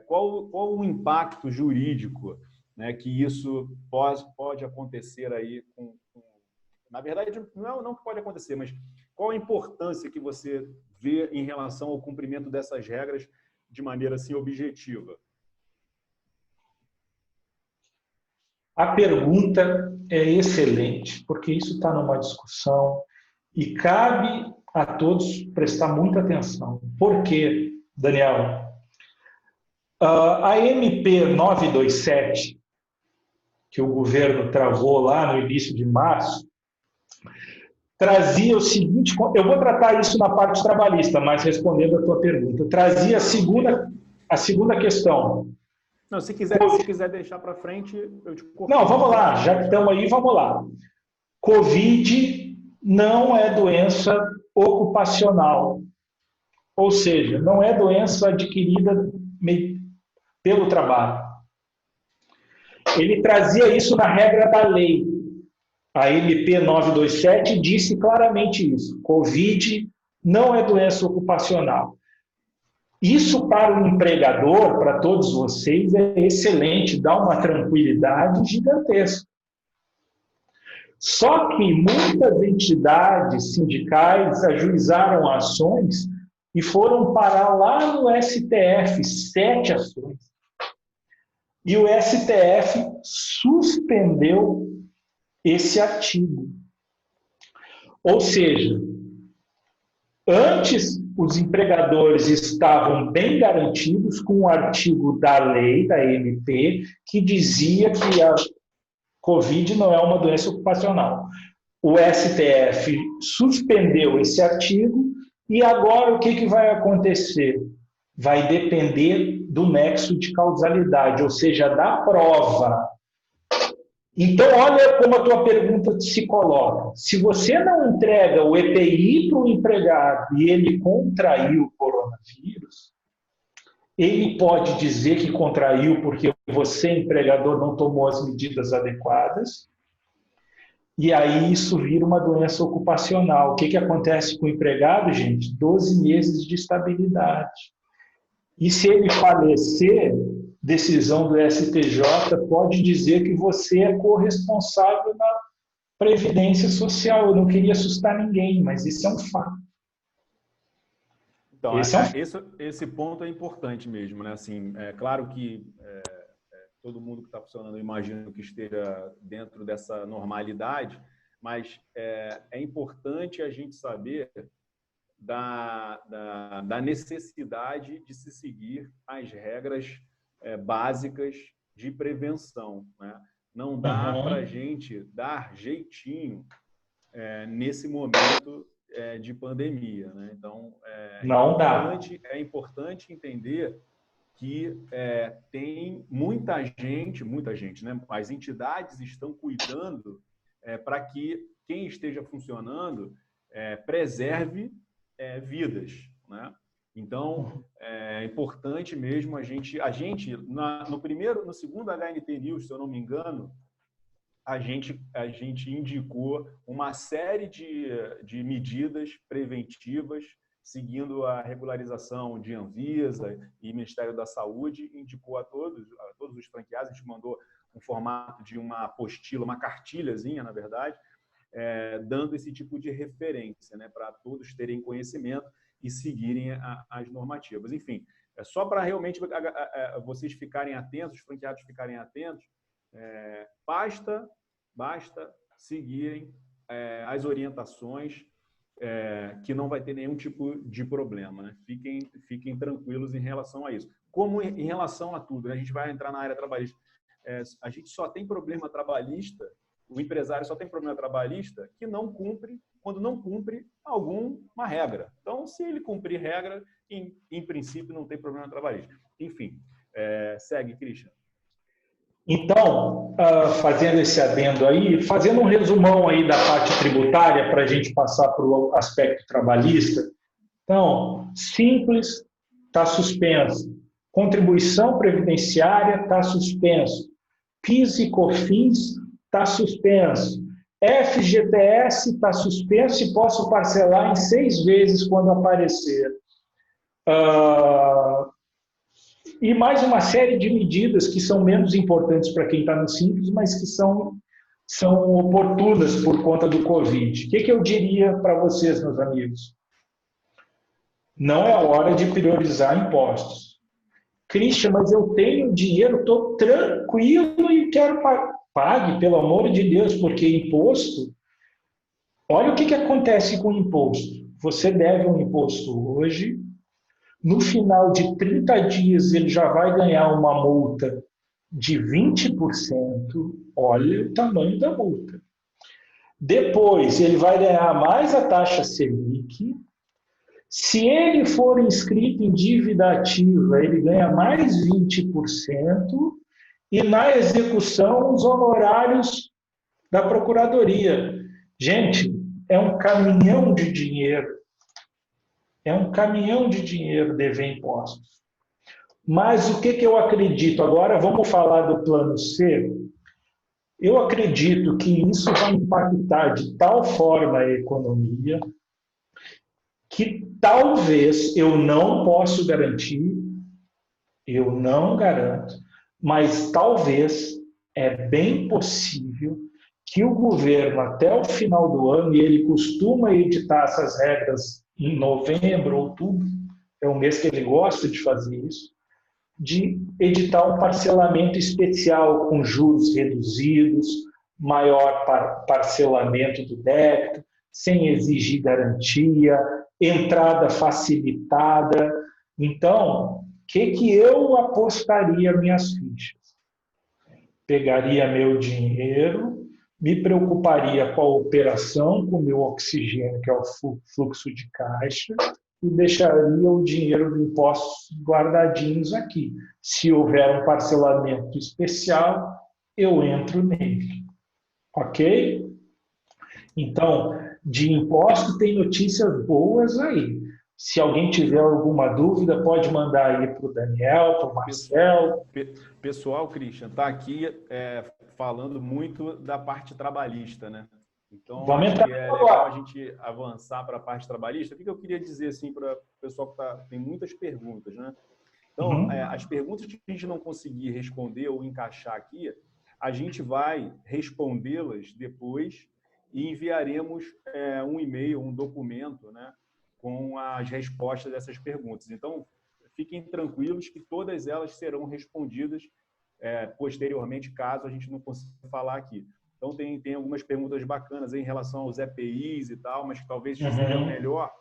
Qual o impacto jurídico, né, que isso pode acontecer aí na verdade, não que pode acontecer, mas qual a importância que você vê em relação ao cumprimento dessas regras de maneira assim objetiva? A pergunta é excelente, porque isso está numa discussão e cabe a todos prestar muita atenção. Por quê, Daniel? A MP 927, que o governo travou lá no início de março, trazia o seguinte, eu vou tratar isso na parte trabalhista, mas respondendo a tua pergunta, trazia a segunda questão. Não, se quiser deixar para frente, eu te corto. Não, vamos lá, já que estamos aí, vamos lá. Covid não é doença ocupacional, ou seja, não é doença adquirida pelo trabalho. Ele trazia isso na regra da lei. A MP 927 disse claramente isso. Covid não é doença ocupacional. Isso para o empregador, para todos vocês, é excelente, dá uma tranquilidade gigantesca. Só que muitas entidades sindicais ajuizaram ações e foram parar lá no STF, 7 ações. E o STF suspendeu esse artigo. Ou seja, antes os empregadores estavam bem garantidos com o artigo da lei, da MP, que dizia que a Covid não é uma doença ocupacional. O STF suspendeu esse artigo e agora o que vai acontecer? Vai depender do nexo de causalidade, ou seja, da prova. Então, olha como a tua pergunta se coloca. Se você não entrega o EPI para o empregado e ele contraiu o coronavírus, ele pode dizer que contraiu porque você, empregador, não tomou as medidas adequadas, e aí isso vira uma doença ocupacional. O que acontece com o empregado, gente? 12 meses de estabilidade. E se ele falecer, decisão do STJ pode dizer que você é corresponsável na Previdência Social. Eu não queria assustar ninguém, mas isso é um fato. Então, esse ponto é importante mesmo, né? Assim, é claro que todo mundo que está funcionando, eu imagino que esteja dentro dessa normalidade, mas é importante a gente saber da necessidade de se seguir as regras básicas de prevenção, né? Não dá para a gente dar jeitinho nesse momento de pandemia, né? Então, é importante entender que tem muita gente, né? As entidades estão cuidando para que quem esteja funcionando preserve vidas, né? Então, é importante mesmo a gente no segundo HNT News, se eu não me engano, a gente indicou uma série de medidas preventivas, seguindo a regularização de Anvisa e Ministério da Saúde, indicou a todos os franqueados, a gente mandou um formato de uma apostila, uma cartilhazinha, na verdade, dando esse tipo de referência, né, para todos terem conhecimento e seguirem as normativas. Enfim, só para realmente vocês ficarem atentos, os franqueados ficarem atentos, basta seguirem as orientações, que não vai ter nenhum tipo de problema, né? Fiquem tranquilos em relação a isso. Como em relação a tudo, né? A gente vai entrar na área trabalhista. A gente só tem problema trabalhista, o empresário só tem problema trabalhista quando não cumpre alguma regra. Então, se ele cumprir regra, em princípio, não tem problema trabalhista. Enfim, segue, Christian. Então, fazendo esse adendo aí, fazendo um resumão aí da parte tributária para a gente passar para o aspecto trabalhista. Então, simples, está suspenso. Contribuição previdenciária está suspenso. PIS e COFINS está suspenso. FGTS está suspenso e posso parcelar em 6 vezes quando aparecer. E mais uma série de medidas que são menos importantes para quem está no Simples, mas que são oportunas por conta do Covid. O que eu diria para vocês, meus amigos? Não é hora de priorizar impostos. Christian, mas eu tenho dinheiro, estou tranquilo e quero pague, pelo amor de Deus, porque imposto... Olha o que acontece com o imposto. Você deve um imposto hoje, no final de 30 dias ele já vai ganhar uma multa de 20%. Olha o tamanho da multa. Depois ele vai ganhar mais a taxa Selic. Se ele for inscrito em dívida ativa, ele ganha mais 20%. E na execução, os honorários da Procuradoria. Gente, é um caminhão de dinheiro. É um caminhão de dinheiro dever impostos. Mas o que eu acredito? Agora vamos falar do plano C. Eu acredito que isso vai impactar de tal forma a economia que talvez, eu não posso garantir, eu não garanto, mas talvez é bem possível que o governo, até o final do ano, e ele costuma editar essas regras em novembro, outubro, é o mês que ele gosta de fazer isso, de editar um parcelamento especial com juros reduzidos, maior parcelamento do débito, sem exigir garantia, entrada facilitada. Então, o que eu apostaria minhas fichas? Pegaria meu dinheiro, me preocuparia com a operação, com o meu oxigênio, que é o fluxo de caixa, e deixaria o dinheiro do imposto guardadinhos aqui. Se houver um parcelamento especial, eu entro nele. Ok? Então, de imposto tem notícias boas aí. Se alguém tiver alguma dúvida, pode mandar aí para o Daniel, para o Marcelo. Pessoal, Christian, está aqui falando muito da parte trabalhista, né? Então, acho que é legal a gente avançar para a parte trabalhista. O que eu queria dizer assim, para o pessoal que tem muitas perguntas, né? Então, as perguntas que a gente não conseguir responder ou encaixar aqui, a gente vai respondê-las depois e enviaremos um e-mail, um documento, né, com as respostas dessas perguntas. Então, fiquem tranquilos que todas elas serão respondidas posteriormente, caso a gente não consiga falar aqui. Então, tem algumas perguntas bacanas em relação aos EPIs e tal, mas que talvez seja melhor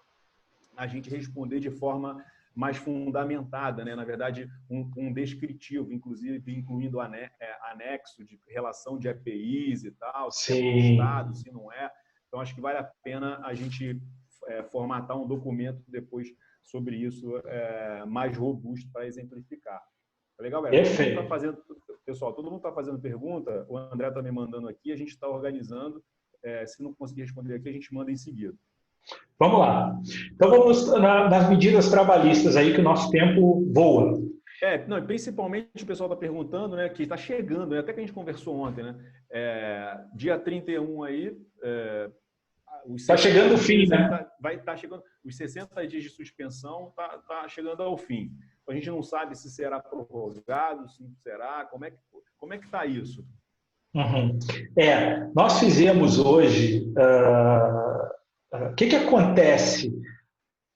a gente responder de forma mais fundamentada, né? Na verdade, um descritivo, inclusive incluindo anexo de relação de EPIs e tal, se é para o Estado, se não é. Então, acho que vale a pena a gente formatar um documento depois sobre isso mais robusto para exemplificar. Tá legal, galera? Pessoal, todo mundo está fazendo pergunta, o André está me mandando aqui, a gente está organizando. Se não conseguir responder aqui, a gente manda em seguida. Vamos lá. Então vamos nas medidas trabalhistas aí, que o nosso tempo voa. Principalmente o pessoal está perguntando, né, que está chegando, né, até que a gente conversou ontem, né? Dia 31 aí. Está chegando o fim, né? Vai estar chegando. Os 60 dias de suspensão tá chegando ao fim. A gente não sabe se será prorrogado, se não será. Como é que está isso? Nós fizemos hoje. O que acontece?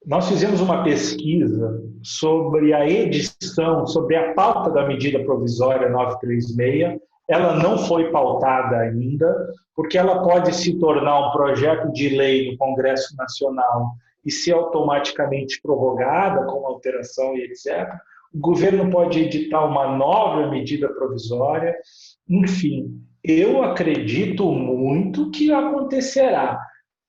Nós fizemos uma pesquisa sobre a edição, sobre a pauta da medida provisória 936. Ela não foi pautada ainda, porque ela pode se tornar um projeto de lei no Congresso Nacional e ser automaticamente prorrogada com alteração e etc. O governo pode editar uma nova medida provisória. Enfim, eu acredito muito que acontecerá.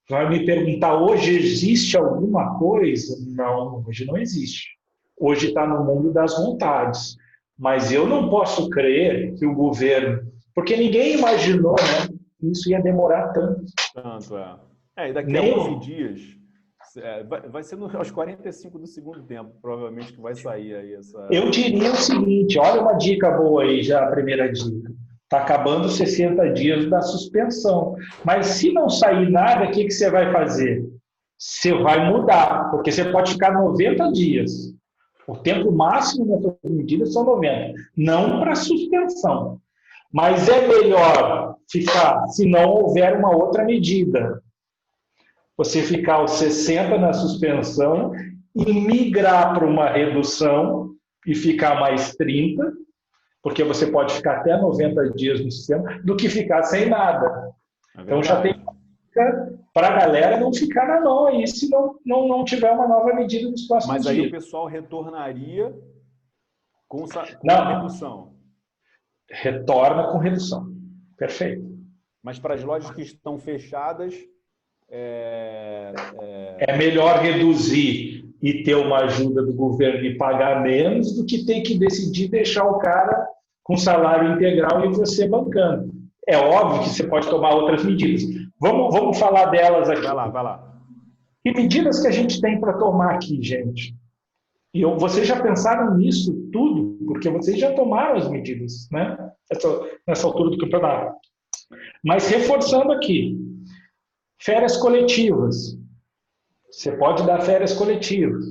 Vai me perguntar, hoje existe alguma coisa? Não, hoje não existe. Hoje está no mundo das vontades. Mas eu não posso crer que o governo... Porque ninguém imaginou, né, que isso ia demorar tanto. E daqui a 11 dias, vai ser aos 45 do segundo tempo, provavelmente, que vai sair aí essa... Eu diria o seguinte, olha uma dica boa aí, já a primeira dica. Está acabando os 60 dias da suspensão. Mas se não sair nada, o que você vai fazer? Você vai mudar, porque você pode ficar 90 dias. O tempo máximo dessas medidas são 90. Não para suspensão. Mas é melhor ficar, se não houver uma outra medida. Você ficar os 60 na suspensão e migrar para uma redução e ficar mais 30, porque você pode ficar até 90 dias no sistema, do que ficar sem nada. Então já tem para a galera não ficar na mão aí se não tiver uma nova medida nos próximos dias. Mas aí o pessoal retornaria com a redução. Retorna com redução. Perfeito. Mas para as lojas que estão fechadas... É melhor reduzir e ter uma ajuda do governo e pagar menos do que ter que decidir deixar o cara com salário integral e você bancando. É óbvio que você pode tomar outras medidas. Vamos falar delas aqui. Vai lá. Que medidas que a gente tem para tomar aqui, gente? E vocês já pensaram nisso tudo? Porque vocês já tomaram as medidas, né? Nessa altura do campeonato. Mas reforçando aqui, férias coletivas. Você pode dar férias coletivas.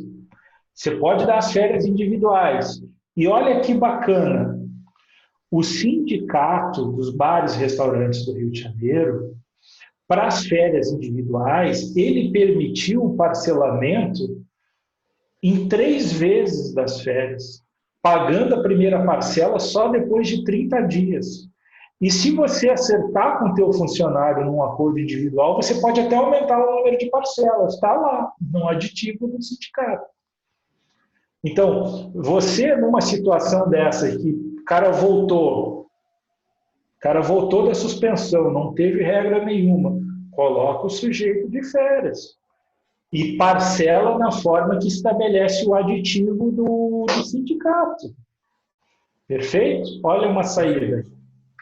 Você pode dar as férias individuais. E olha que bacana. O sindicato dos bares e restaurantes do Rio de Janeiro, para as férias individuais, ele permitiu o parcelamento em 3 vezes das férias, pagando a primeira parcela só depois de 30 dias. E se você acertar com o teu funcionário num acordo individual, você pode até aumentar o número de parcelas. Está lá, no aditivo do sindicato. Então, você numa situação dessa, que o cara voltou da suspensão, não teve regra nenhuma, coloca o sujeito de férias. E parcela na forma que estabelece o aditivo do sindicato. Perfeito? Olha uma saída.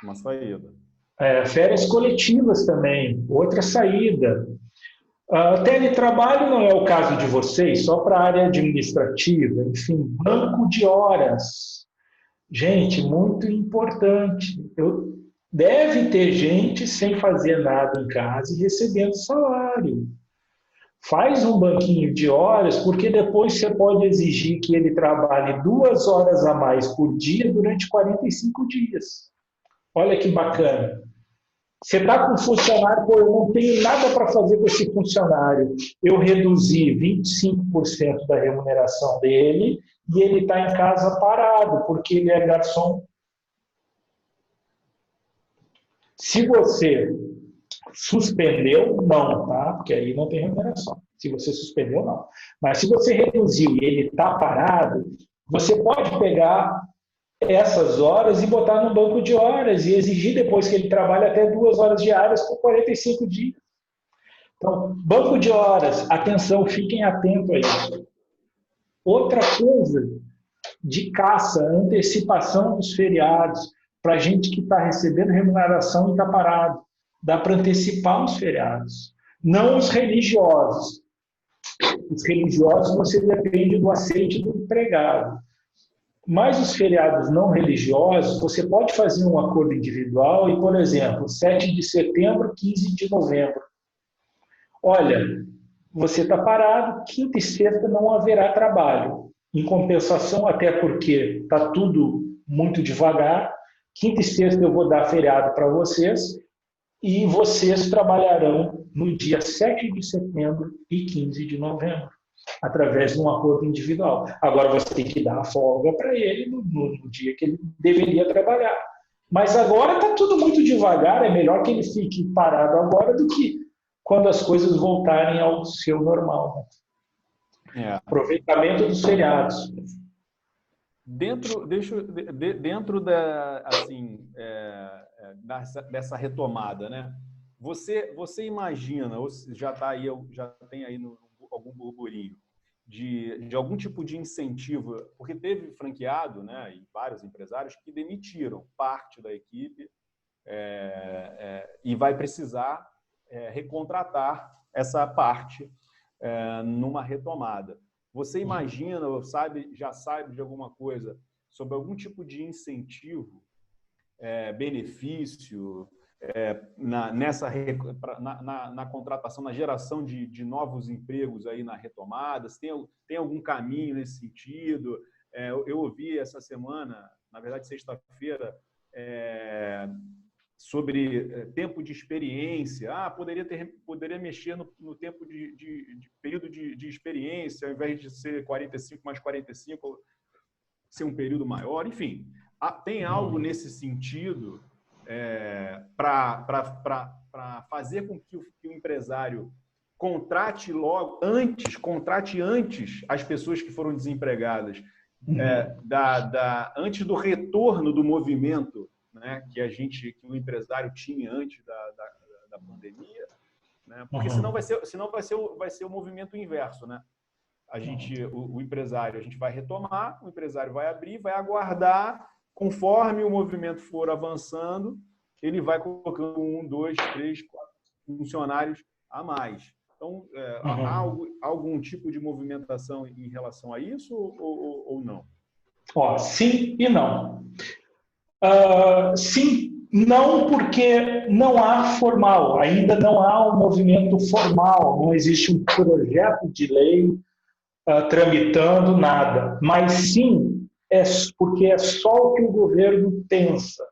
Uma saída. Férias coletivas também, outra saída. Teletrabalho não é o caso de vocês, só para a área administrativa, enfim, banco de horas. Gente, muito importante. Deve ter gente sem fazer nada em casa e recebendo salário. Faz um banquinho de horas, porque depois você pode exigir que ele trabalhe 2 horas a mais por dia durante 45 dias. Olha que bacana. Você está com um funcionário, eu não tenho nada para fazer com esse funcionário. Eu reduzi 25% da remuneração dele e ele está em casa parado, porque ele é garçom. Se você suspendeu, não, tá? Porque aí não tem remuneração. Se você suspendeu, não. Mas se você reduziu e ele está parado, você pode pegar essas horas e botar no banco de horas e exigir depois que ele trabalhe até 2 horas diárias por 45 dias. Então, banco de horas, atenção, fiquem atentos a isso. Outra coisa de caça, antecipação dos feriados, para gente que está recebendo remuneração e está parado. Dá para antecipar os feriados. Não os religiosos. Os religiosos você depende do aceite do empregado. Mas os feriados não religiosos, você pode fazer um acordo individual e, por exemplo, 7 de setembro, 15 de novembro. Olha, você está parado, quinta e sexta não haverá trabalho. Em compensação, até porque está tudo muito devagar, quinta e sexta eu vou dar feriado para vocês e vocês trabalharão no dia 7 de setembro e 15 de novembro. Através de um acordo individual. Agora você tem que dar a folga para ele no dia que ele deveria trabalhar. Mas agora está tudo muito devagar, é melhor que ele fique parado agora do que quando as coisas voltarem ao seu normal. Aproveitamento dos feriados. Dentro dessa retomada, né? Você imagina, ou já tem aí algum burburinho de algum tipo de incentivo, porque teve franqueado, né, e vários empresários que demitiram parte da equipe e vai precisar recontratar essa parte numa retomada. Você imagina, já sabe de alguma coisa sobre algum tipo de incentivo benefício na contratação, na geração de novos empregos aí na retomada? Se tem algum caminho nesse sentido? Eu ouvi essa semana, na verdade, sexta-feira, sobre tempo de experiência. Poderia mexer no tempo de período de experiência, ao invés de ser 45 mais 45, ser um período maior. Enfim, tem algo nesse sentido para fazer com que o empresário contrate antes as pessoas que foram desempregadas, antes do retorno do movimento, né, que o empresário tinha antes da pandemia, né? Porque senão vai ser o movimento inverso, né? O empresário, a gente vai retomar, o empresário vai abrir, vai aguardar, conforme o movimento for avançando, ele vai colocando 1, 2, 3, 4 funcionários a mais. Então, há algum tipo de movimentação em relação a isso ou não? Sim e não. Sim, não, porque não há formal, ainda não há um movimento formal, não existe um projeto de lei tramitando nada, mas sim, porque é só o que o governo pensa.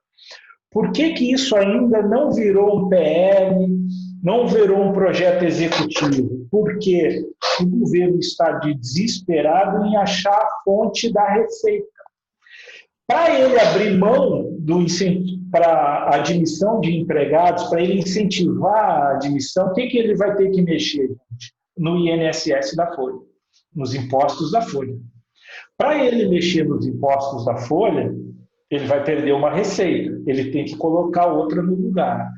Por que isso ainda não virou um PL, não virou um projeto executivo? Porque o governo está desesperado em achar a fonte da receita. Para ele abrir mão para a admissão de empregados, para ele incentivar a admissão, o que ele vai ter que mexer, gente? No INSS da Folha, nos impostos da Folha. Para ele mexer nos impostos da Folha, ele vai perder uma receita, ele tem que colocar outra no lugar.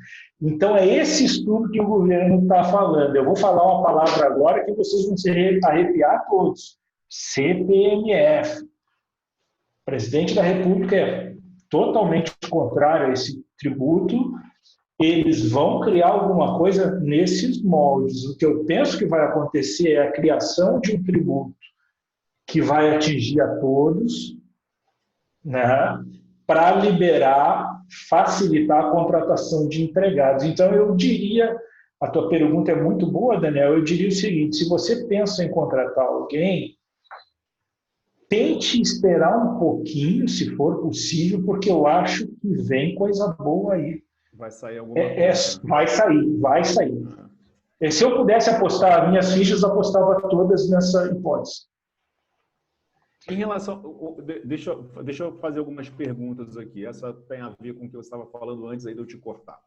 Então, é esse estudo que o governo está falando. Eu vou falar uma palavra agora que vocês vão se arrepiar todos. CPMF. O presidente da República é totalmente contrário a esse tributo. Eles vão criar alguma coisa nesses moldes. O que eu penso que vai acontecer é a criação de um tributo que vai atingir a todos, né, para liberar, facilitar a contratação de empregados. Então, eu diria, a tua pergunta é muito boa, Daniel, eu diria o seguinte: se você pensa em contratar alguém, tente esperar um pouquinho, se for possível, porque eu acho que vem coisa boa aí. Vai sair alguma coisa. Vai sair. Se eu pudesse apostar minhas fichas, eu apostava todas nessa hipótese. Em relação... Deixa eu fazer algumas perguntas aqui. Essa tem a ver com o que eu estava falando antes aí de eu te cortar.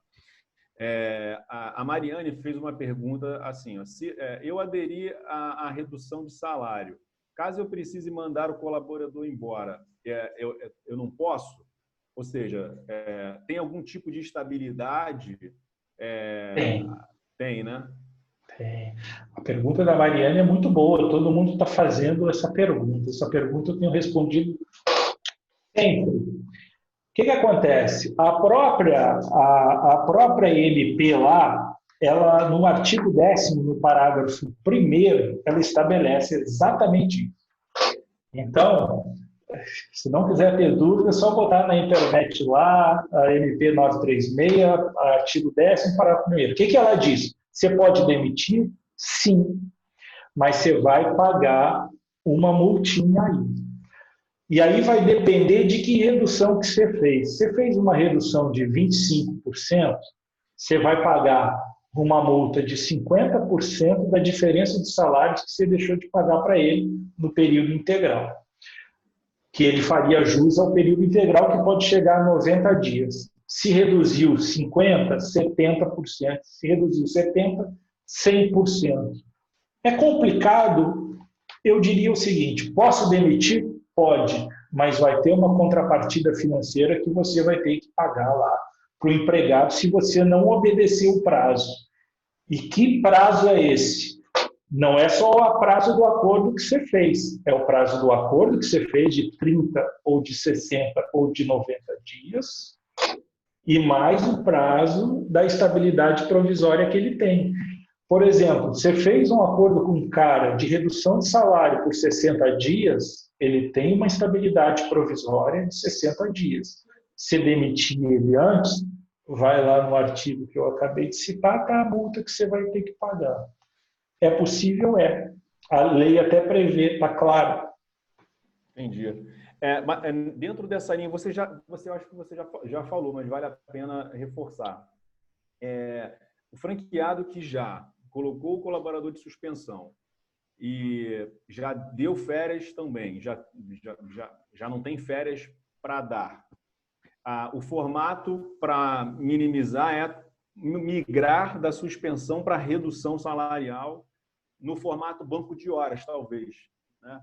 A Mariane fez uma pergunta assim: se eu aderir à redução de salário, caso eu precise mandar o colaborador embora, eu não posso? Ou seja, tem algum tipo de estabilidade? Tem, né? Tem. A pergunta da Mariane é muito boa, todo mundo está fazendo essa pergunta. Essa pergunta eu tenho respondido sempre. O que acontece? A própria MP lá, ela, no artigo 10º, no parágrafo 1º, ela estabelece exatamente isso. Então, se não quiser ter dúvida, é só botar na internet lá, a MP 936, artigo 10º, parágrafo 1º. O que ela diz? Você pode demitir? Sim, mas você vai pagar uma multinha aí. E aí vai depender de que redução que você fez. Você fez uma redução de 25%, você vai pagar uma multa de 50% da diferença de salários que você deixou de pagar para ele no período integral. Que ele faria jus ao período integral, que pode chegar a 90 dias. Se reduziu 50%, 70%. Se reduziu 70%, 100%. É complicado. Eu diria o seguinte: posso demitir? Pode, mas vai ter uma contrapartida financeira que você vai ter que pagar lá para o empregado se você não obedecer o prazo. E que prazo é esse? Não é só o prazo do acordo que você fez, é o prazo do acordo que você fez de 30 ou de 60 ou de 90 dias e mais o prazo da estabilidade provisória que ele tem. Por exemplo, você fez um acordo com um cara de redução de salário por 60 dias, ele tem uma estabilidade provisória de 60 dias. você demitir ele antes, vai lá no artigo que eu acabei de citar, tá a multa que você vai ter que pagar. É possível? É. A lei até prevê, está claro. Entendi. Dentro dessa linha, eu acho que você já falou, mas vale a pena reforçar. O franqueado que já colocou o colaborador de suspensão e já deu férias também, já não tem férias para dar. O formato para minimizar é migrar da suspensão para redução salarial no formato banco de horas, talvez, né?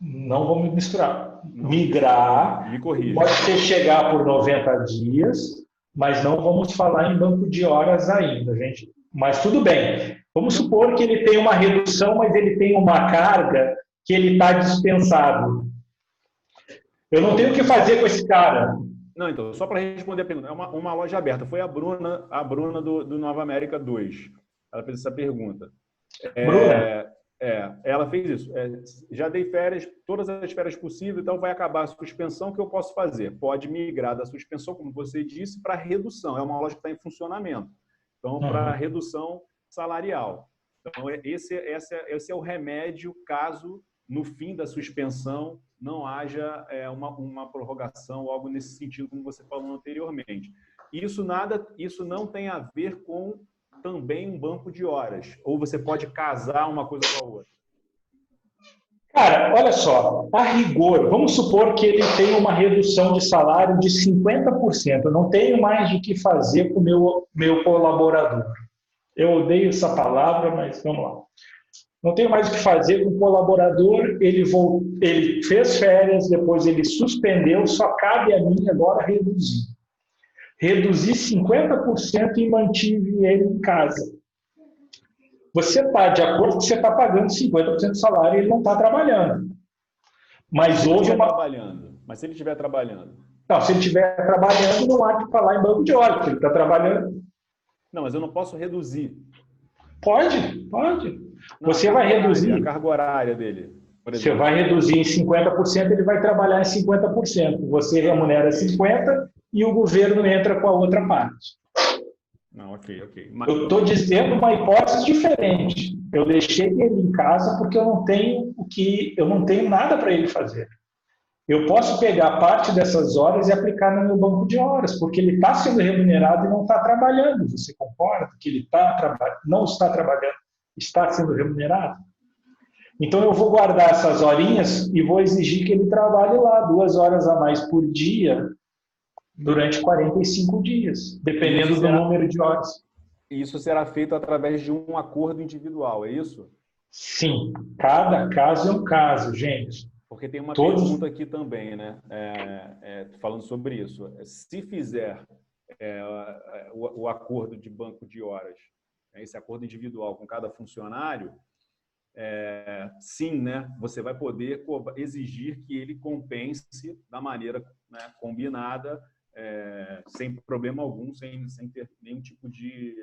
Não vamos misturar. Não. Migrar Me corrija. pode ser chegar por 90 dias, mas não vamos falar em banco de horas ainda, gente. Mas tudo bem. Vamos supor que ele tem uma redução, mas ele tem uma carga que ele está dispensado. Eu não tenho o que fazer com esse cara. Não, então, só para responder a pergunta, é uma loja aberta. Foi a Bruna do Nova América 2. Ela fez essa pergunta. Bruna? Ela fez isso. Já dei férias, todas as férias possíveis, então vai acabar a suspensão, o que eu posso fazer? Pode migrar da suspensão, como você disse, para redução. É uma loja que está em funcionamento. Então, para redução salarial. Então, esse é o remédio caso, no fim da suspensão, não haja uma prorrogação ou algo nesse sentido, como você falou anteriormente. Isso não tem a ver com também um banco de horas, ou você pode casar uma coisa com a outra? Cara, olha só, a rigor, vamos supor que ele tem uma redução de salário de 50%, eu não tenho mais o que fazer com o meu colaborador. Eu odeio essa palavra, mas vamos lá. Não tenho mais o que fazer com o colaborador, ele fez férias, depois ele suspendeu, só cabe a mim agora reduzir. Reduzi 50% e mantive ele em casa. Você está de acordo que você está pagando 50% do salário e ele não está trabalhando. Mas houve uma... Mas se ele estiver trabalhando? Não, se ele estiver trabalhando, não há que falar em banco de horas, porque ele está trabalhando. Não, mas eu não posso reduzir. Pode. Você vai reduzir... A carga horária dele, por exemplo. Você vai reduzir em 50%, ele vai trabalhar em 50%. Você remunera 50% e o governo entra com a outra parte. Não, ok. Eu estou dizendo uma hipótese diferente. Eu deixei ele em casa porque eu não tenho nada para ele fazer. Eu posso pegar parte dessas horas e aplicar no meu banco de horas, porque ele está sendo remunerado e não está trabalhando. Você concorda que ele não está trabalhando, está sendo remunerado? Então eu vou guardar essas horinhas e vou exigir que ele trabalhe lá 2 horas a mais por dia durante 45 dias, dependendo do número de horas. Isso será feito através de um acordo individual, é isso? Sim, cada caso é um caso, gente. Porque tem uma pergunta aqui também, né? Falando sobre isso. Se fizer o acordo de banco de horas, esse acordo individual com cada funcionário, sim, né? Você vai poder exigir que ele compense da maneira, né, combinada, sem problema algum, sem ter nenhum tipo de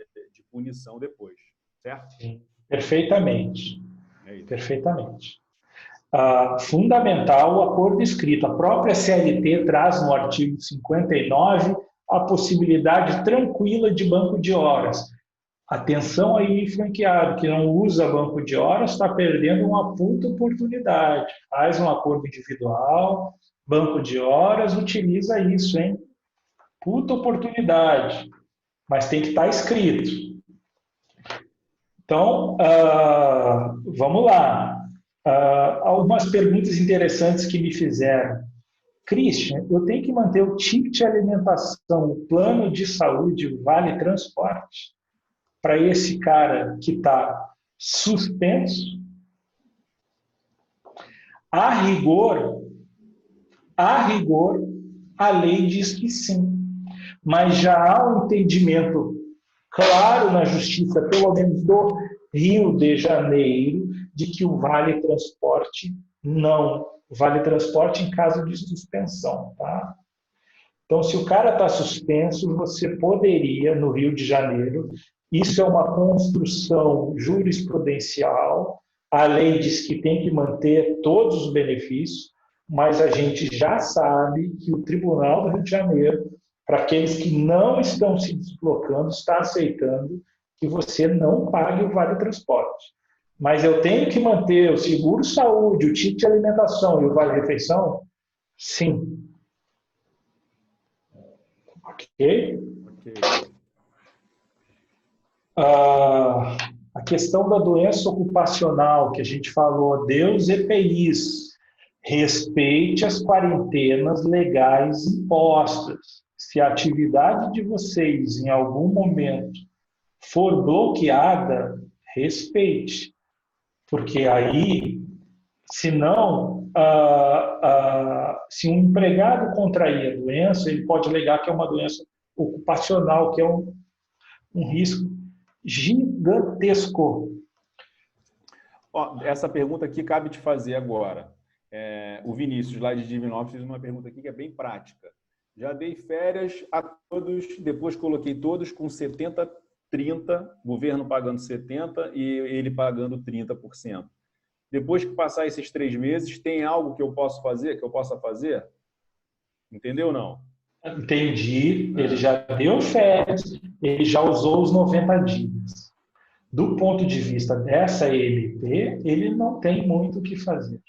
punição depois, certo? Sim, perfeitamente. Perfeitamente. Fundamental o acordo escrito. A própria CLT traz no artigo 59 a possibilidade tranquila de banco de horas. Atenção aí, franqueado, que não usa banco de horas, está perdendo uma puta oportunidade. Faz um acordo individual, banco de horas, utiliza isso, hein? Puta oportunidade. Mas tem que estar escrito. Então, vamos lá. Algumas perguntas interessantes que me fizeram. Christian, eu tenho que manter o ticket de alimentação, o plano de saúde, o vale transporte, para esse cara que está suspenso? A rigor, a lei diz que sim. Mas já há um entendimento claro na justiça, pelo menos do Rio de Janeiro, de que o vale transporte não. O vale transporte em caso de suspensão, tá? Então, se o cara está suspenso, você poderia, no Rio de Janeiro, isso é uma construção jurisprudencial, a lei diz que tem que manter todos os benefícios, mas a gente já sabe que o Tribunal do Rio de Janeiro, para aqueles que não estão se deslocando, está aceitando que você não pague o vale transporte. Mas eu tenho que manter o seguro-saúde, o ticket de alimentação e o vale-refeição? Sim. Ok? Ok. A questão da doença ocupacional que a gente falou, Deus EPIs, respeite as quarentenas legais impostas. Se a atividade de vocês em algum momento for bloqueada, respeite. Porque aí, se não, se um empregado contrair a doença, ele pode alegar que é uma doença ocupacional, que é um risco gigantesco. Ó, essa pergunta aqui cabe te fazer agora. O Vinícius, lá de Divinópolis, fez uma pergunta aqui que é bem prática. Já dei férias a todos, depois coloquei todos com 70, 30, governo pagando 70% e ele pagando 30%. Depois que passar esses 3 meses, tem algo que eu possa fazer? Entendeu ou não? Entendi. Ele já deu férias, ele já usou os 90 dias. Do ponto de vista dessa ELP, ele não tem muito o que fazer.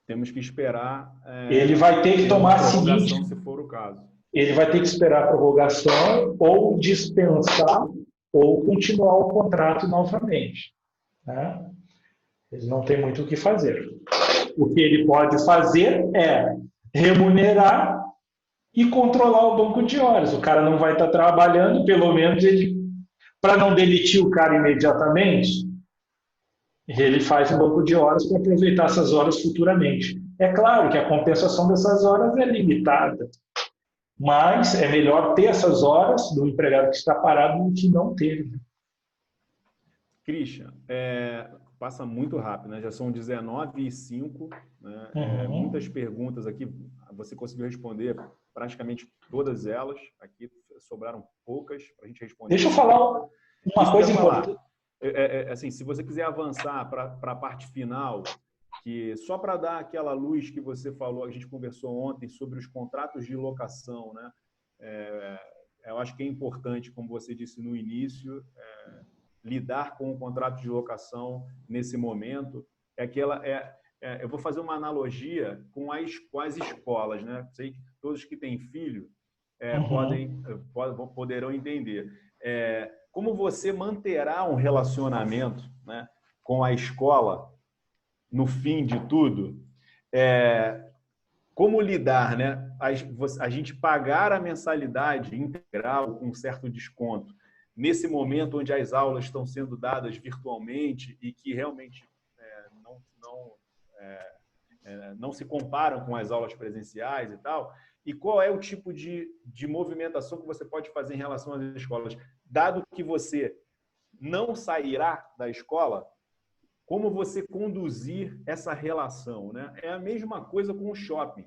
Temos que esperar. Ele vai ter que tomar a seguinte, se for o caso. Ele vai ter que esperar a prorrogação ou dispensar ou continuar o contrato novamente. Né? Ele não tem muito o que fazer. O que ele pode fazer é remunerar e controlar o banco de horas. O cara não vai estar trabalhando, pelo menos ele, para não demitir o cara imediatamente, ele faz um banco de horas para aproveitar essas horas futuramente. É claro que a compensação dessas horas é limitada, mas é melhor ter essas horas do empregado que está parado do que não ter. Christian, passa muito rápido, né? Já são 19h05, né? Muitas perguntas aqui, você conseguiu responder praticamente todas elas. Aqui sobraram poucas para a gente responder. Deixa eu falar uma coisa importante. Assim, se você quiser avançar para a parte final, que só para dar aquela luz que você falou, a gente conversou ontem sobre os contratos de locação, né? Eu acho que é importante, como você disse no início, lidar com o contrato de locação nesse momento. Eu vou fazer uma analogia com as escolas, né? Sei que todos que têm filho poderão entender. Como você manterá um relacionamento, né, com a escola no fim de tudo? Como lidar, né? A gente pagar a mensalidade integral com um certo desconto nesse momento onde as aulas estão sendo dadas virtualmente e que realmente não se comparam com as aulas presenciais e tal. E qual é o tipo de movimentação que você pode fazer em relação às escolas? Dado que você não sairá da escola, como você conduzir essa relação, né? É a mesma coisa com o shopping,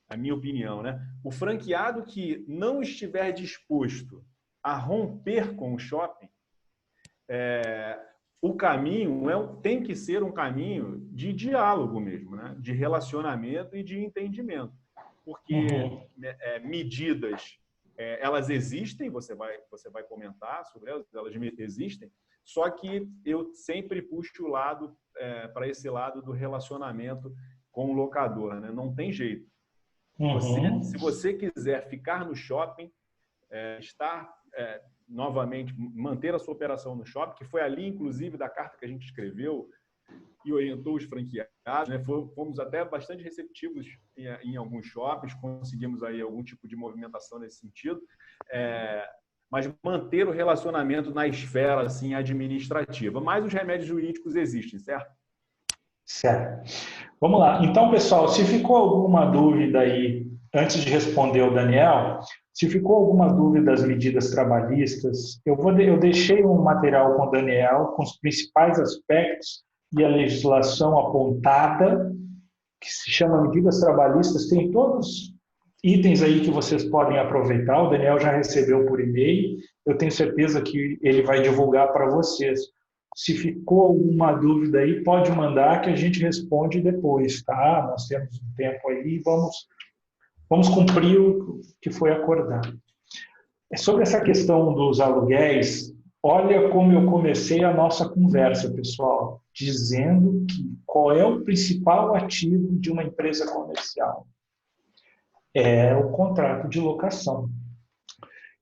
a minha opinião, né? O franqueado que não estiver disposto a romper com o shopping, o caminho tem que ser um caminho de diálogo mesmo, né? De relacionamento e de entendimento. Porque medidas, elas existem, você vai comentar sobre elas existem, só que eu sempre puxo o lado para esse lado do relacionamento com o locador, né? Não tem jeito. Se você quiser ficar no shopping, novamente, manter a sua operação no shopping, que foi ali, inclusive, da carta que a gente escreveu e orientou os franqueados, né? Fomos até bastante receptivos em alguns shoppings, conseguimos aí algum tipo de movimentação nesse sentido, mas manter o relacionamento na esfera assim, administrativa. Mas os remédios jurídicos existem, certo? Certo. Vamos lá. Então, pessoal, se ficou alguma dúvida aí, antes de responder o Daniel, se ficou alguma dúvida das medidas trabalhistas, eu deixei um material com o Daniel, com os principais aspectos e a legislação apontada, que se chama Medidas Trabalhistas, tem todos os itens aí que vocês podem aproveitar. O Daniel já recebeu por e-mail, eu tenho certeza que ele vai divulgar para vocês Se ficou alguma dúvida aí, pode mandar que a gente responde depois, tá? Nós temos um tempo aí, vamos cumprir o que foi acordado. Sobre essa questão dos aluguéis, olha como eu comecei a nossa conversa, pessoal, dizendo que qual é o principal ativo de uma empresa comercial? É o contrato de locação.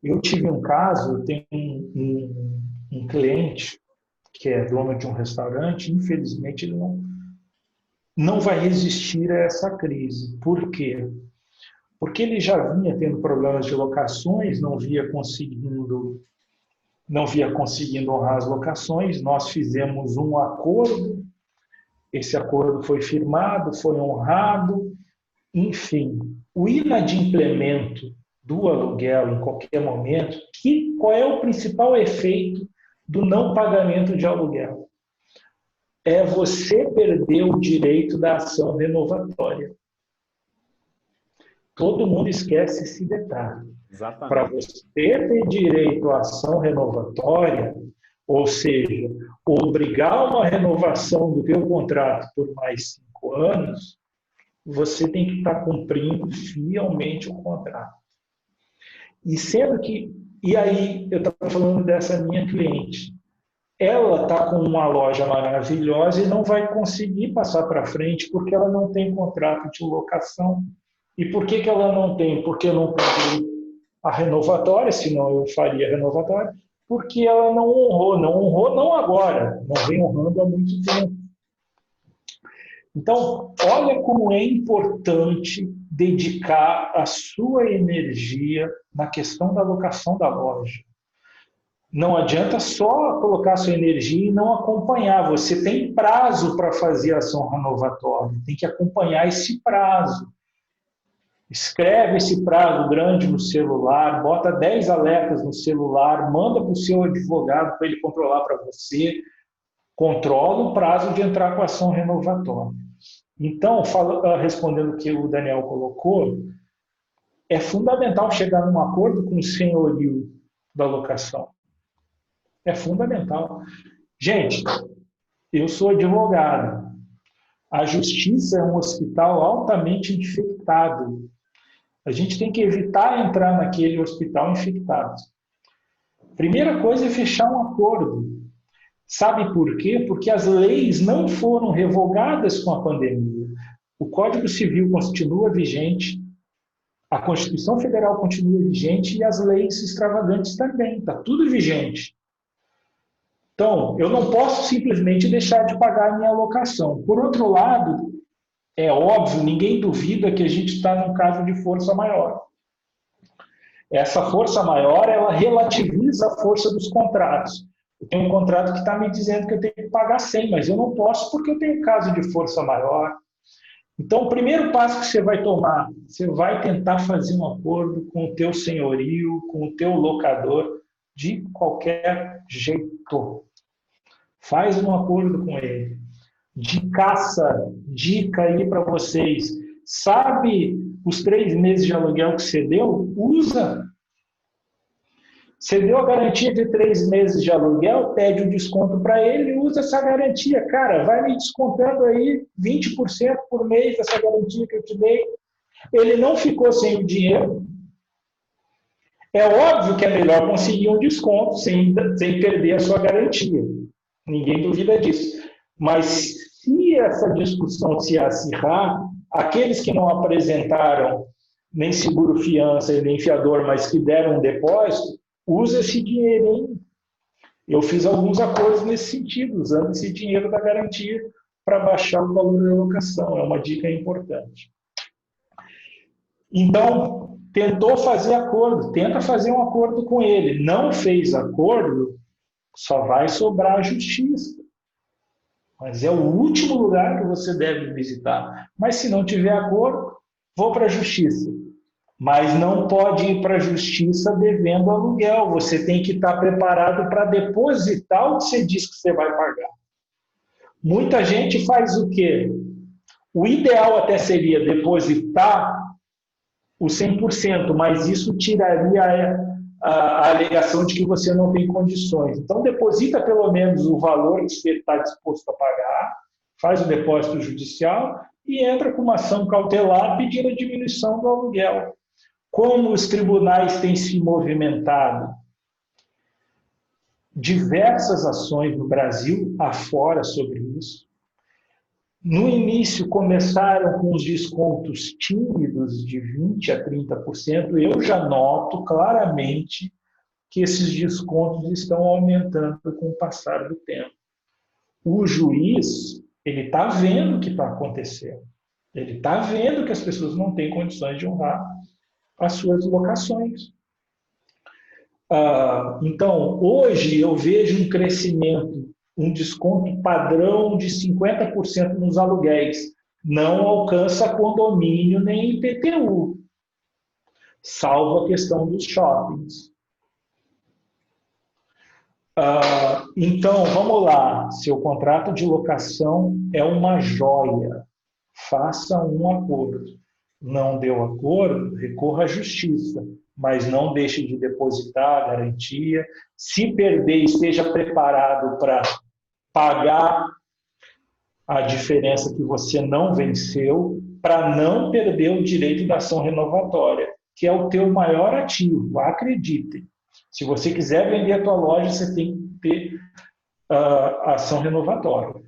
Eu tive um caso, eu tenho um cliente que é dono de um restaurante, infelizmente ele não vai resistir a essa crise. Por quê? Porque ele já vinha tendo problemas de locações, não via conseguindo honrar as locações. Nós fizemos um acordo, esse acordo foi firmado, foi honrado, enfim, o inadimplemento do aluguel em qualquer momento, qual é o principal efeito do não pagamento de aluguel? É você perder o direito da ação renovatória. Todo mundo esquece esse detalhe. Para você ter direito à ação renovatória, ou seja, obrigar uma renovação do teu contrato por mais 5 anos, você tem que estar cumprindo fielmente o contrato. E aí, eu estava falando dessa minha cliente. Ela está com uma loja maravilhosa e não vai conseguir passar para frente porque ela não tem contrato de locação. E por que ela não tem? Porque eu não paguei a renovatória, senão eu faria a renovatória, porque ela não honrou não agora, não vem honrando há muito tempo. Então, olha como é importante dedicar a sua energia na questão da locação da loja. Não adianta só colocar sua energia e não acompanhar. Você tem prazo para fazer a ação renovatória, tem que acompanhar esse prazo. Escreve esse prazo grande no celular, bota 10 alertas no celular, manda para o seu advogado para ele controlar para você, controla o prazo de entrar com a ação renovatória. Então, respondendo o que o Daniel colocou, é fundamental chegar num acordo com o senhorio da locação. É fundamental. Gente, eu sou advogado. A justiça é um hospital altamente infectado. A gente tem que evitar entrar naquele hospital infectado. Primeira coisa é fechar um acordo. Sabe por quê? Porque as leis não foram revogadas com a pandemia. O Código Civil continua vigente, a Constituição Federal continua vigente e as leis extravagantes também. Está tudo vigente. Então, eu não posso simplesmente deixar de pagar a minha alocação. Por outro lado, é óbvio, ninguém duvida que a gente está num caso de força maior. Essa força maior, ela relativiza a força dos contratos. Eu tenho um contrato que está me dizendo que eu tenho que pagar 100, mas eu não posso porque eu tenho caso de força maior. Então, o primeiro passo que você vai tomar, você vai tentar fazer um acordo com o teu senhorio, com o teu locador, de qualquer jeito. Faz um acordo com ele. Dica aí para vocês. Sabe os 3 meses de aluguel que você deu? Usa. Você deu a garantia de 3 meses de aluguel, pede um desconto para ele e usa essa garantia. Cara, vai me descontando aí 20% por mês dessa garantia que eu te dei. Ele não ficou sem o dinheiro. É óbvio que é melhor conseguir um desconto sem perder a sua garantia. Ninguém duvida disso. Mas se essa discussão se acirrar, aqueles que não apresentaram nem seguro-fiança e nem fiador, mas que deram um depósito, usa esse dinheirinho. Eu fiz alguns acordos nesse sentido, usando esse dinheiro da garantia para baixar o valor da locação. É uma dica importante. Então, tentou fazer acordo, tenta fazer um acordo com ele. Não fez acordo, só vai sobrar a justiça. Mas é o último lugar que você deve visitar. Mas se não tiver acordo, vou para a justiça. Mas não pode ir para a justiça devendo aluguel. Você tem que estar preparado para depositar o que você diz que você vai pagar. Muita gente faz o quê? O ideal até seria depositar o 100%, mas isso tiraria a alegação de que você não tem condições. Então, deposita pelo menos o valor que você está disposto a pagar, faz o depósito judicial e entra com uma ação cautelar pedindo a diminuição do aluguel. Como os tribunais têm se movimentado? Diversas ações no Brasil, afora sobre isso. No início, começaram com os descontos tímidos de 20% a 30%. Eu já noto claramente que esses descontos estão aumentando com o passar do tempo. O juiz, ele está vendo o que está acontecendo. Ele está vendo que as pessoas não têm condições de honrar as suas locações. Então, hoje eu vejo um crescimento, um desconto padrão de 50% nos aluguéis. Não alcança condomínio nem IPTU, salvo a questão dos shoppings. Então, vamos lá. Seu contrato de locação é uma joia. Faça um acordo. Não deu acordo, recorra à justiça, mas não deixe de depositar a garantia. Se perder, esteja preparado para pagar a diferença que você não venceu, para não perder o direito da ação renovatória, que é o teu maior ativo, acreditem. Se você quiser vender a tua loja, você tem que ter a ação renovatória.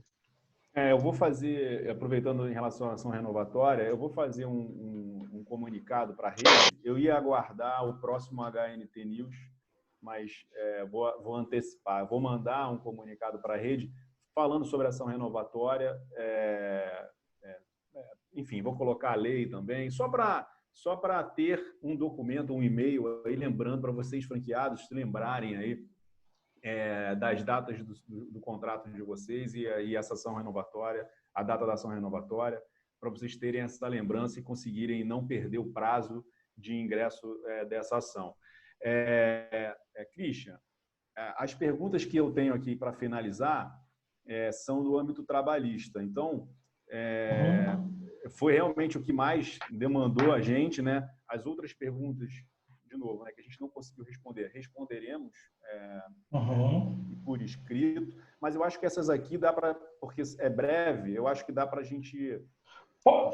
Eu vou fazer, aproveitando em relação à ação renovatória, eu vou fazer um comunicado para a rede. Eu ia aguardar o próximo HNT News, mas vou antecipar. Vou mandar um comunicado para a rede falando sobre a ação renovatória. Enfim, vou colocar a lei também, só para ter um documento, um e-mail aí, lembrando para vocês franqueados se lembrarem aí das datas do contrato de vocês e essa ação renovatória, a data da ação renovatória, para vocês terem essa lembrança e conseguirem não perder o prazo de ingresso dessa ação. Christian, as perguntas que eu tenho aqui para finalizar são do âmbito trabalhista. Então, foi realmente o que mais demandou a gente, né? As outras perguntas, de novo, né, que a gente não conseguiu responder, responderemos por escrito, mas eu acho que essas aqui dá para, porque é breve, eu acho que dá para a gente...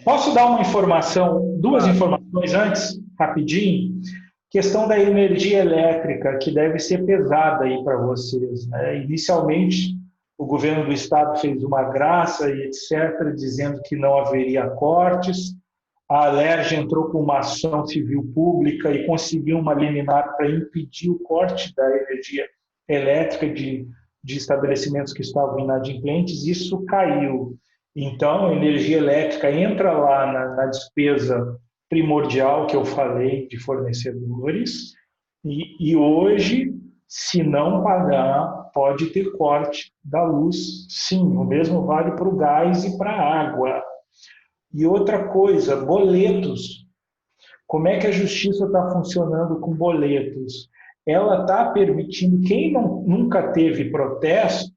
Posso dar uma informação, duas informações antes, rapidinho? Questão da energia elétrica, que deve ser pesada aí para vocês, né? Inicialmente, o governo do estado fez uma graça e etc., dizendo que não haveria cortes. A Alerj entrou com uma ação civil pública e conseguiu uma liminar para impedir o corte da energia elétrica de estabelecimentos que estavam inadimplentes. Isso caiu. Então, a energia elétrica entra lá na despesa primordial que eu falei de fornecedores e hoje, se não pagar, pode ter corte da luz. Sim, o mesmo vale para o gás e para a água. E outra coisa, boletos. Como é que a justiça está funcionando com boletos? Ela está permitindo, quem nunca teve protesto,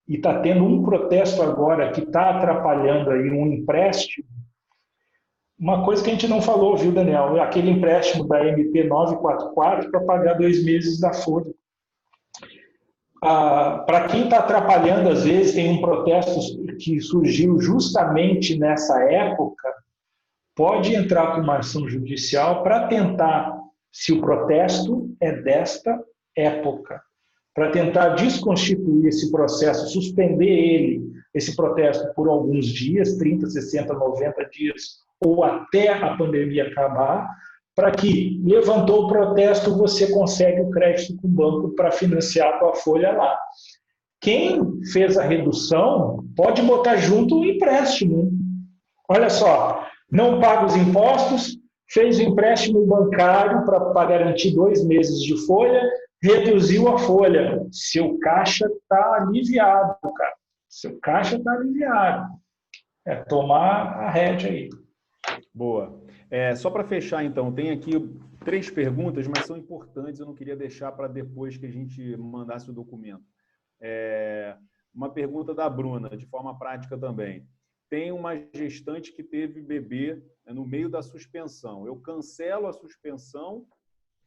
e está tendo um protesto agora que está atrapalhando aí um empréstimo, uma coisa que a gente não falou, viu, Daniel? Aquele empréstimo da MP 944 para pagar 2 meses da folha. Para quem está atrapalhando, às vezes, tem um protesto que surgiu justamente nessa época, pode entrar com uma ação judicial para tentar, se o protesto é desta época, para tentar desconstituir esse processo, suspender esse protesto por alguns dias, 30, 60, 90 dias, ou até a pandemia acabar, para que levantou o protesto, você consegue o crédito com o banco para financiar a tua folha lá. Quem fez a redução pode botar junto o empréstimo. Olha só, não paga os impostos, fez o empréstimo bancário para garantir 2 meses de folha, reduziu a folha. Seu caixa está aliviado, cara. Seu caixa está aliviado. É tomar a rédea aí. Boa. Só para fechar, então, tem aqui 3 perguntas, mas são importantes, eu não queria deixar para depois que a gente mandasse o documento. Uma pergunta da Bruna, de forma prática também. Tem uma gestante que teve bebê no meio da suspensão. Eu cancelo a suspensão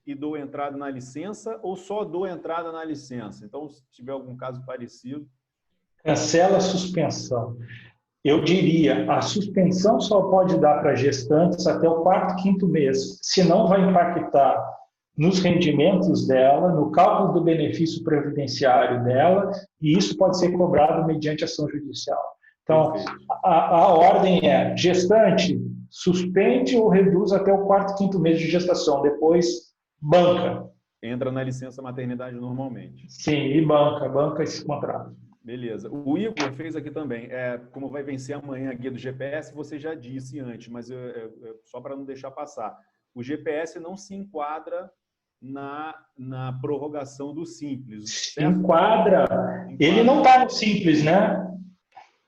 e dou entrada na licença ou só dou entrada na licença? Então, se tiver algum caso parecido... Cancela a suspensão. Eu diria, a suspensão só pode dar para gestantes até o 4º, 5º mês, senão vai impactar nos rendimentos dela, no cálculo do benefício previdenciário dela, e isso pode ser cobrado mediante ação judicial. Então, a ordem é: gestante, suspende ou reduz até o 4º, 5º mês de gestação, depois banca. Entra na licença maternidade normalmente. Sim, e banca esse contrato. Beleza. O Igor fez aqui também. Como vai vencer amanhã a guia do GPS, você já disse antes, mas só para não deixar passar. O GPS não se enquadra na prorrogação do Simples. Certo? Enquadra. Ele não está no Simples, né?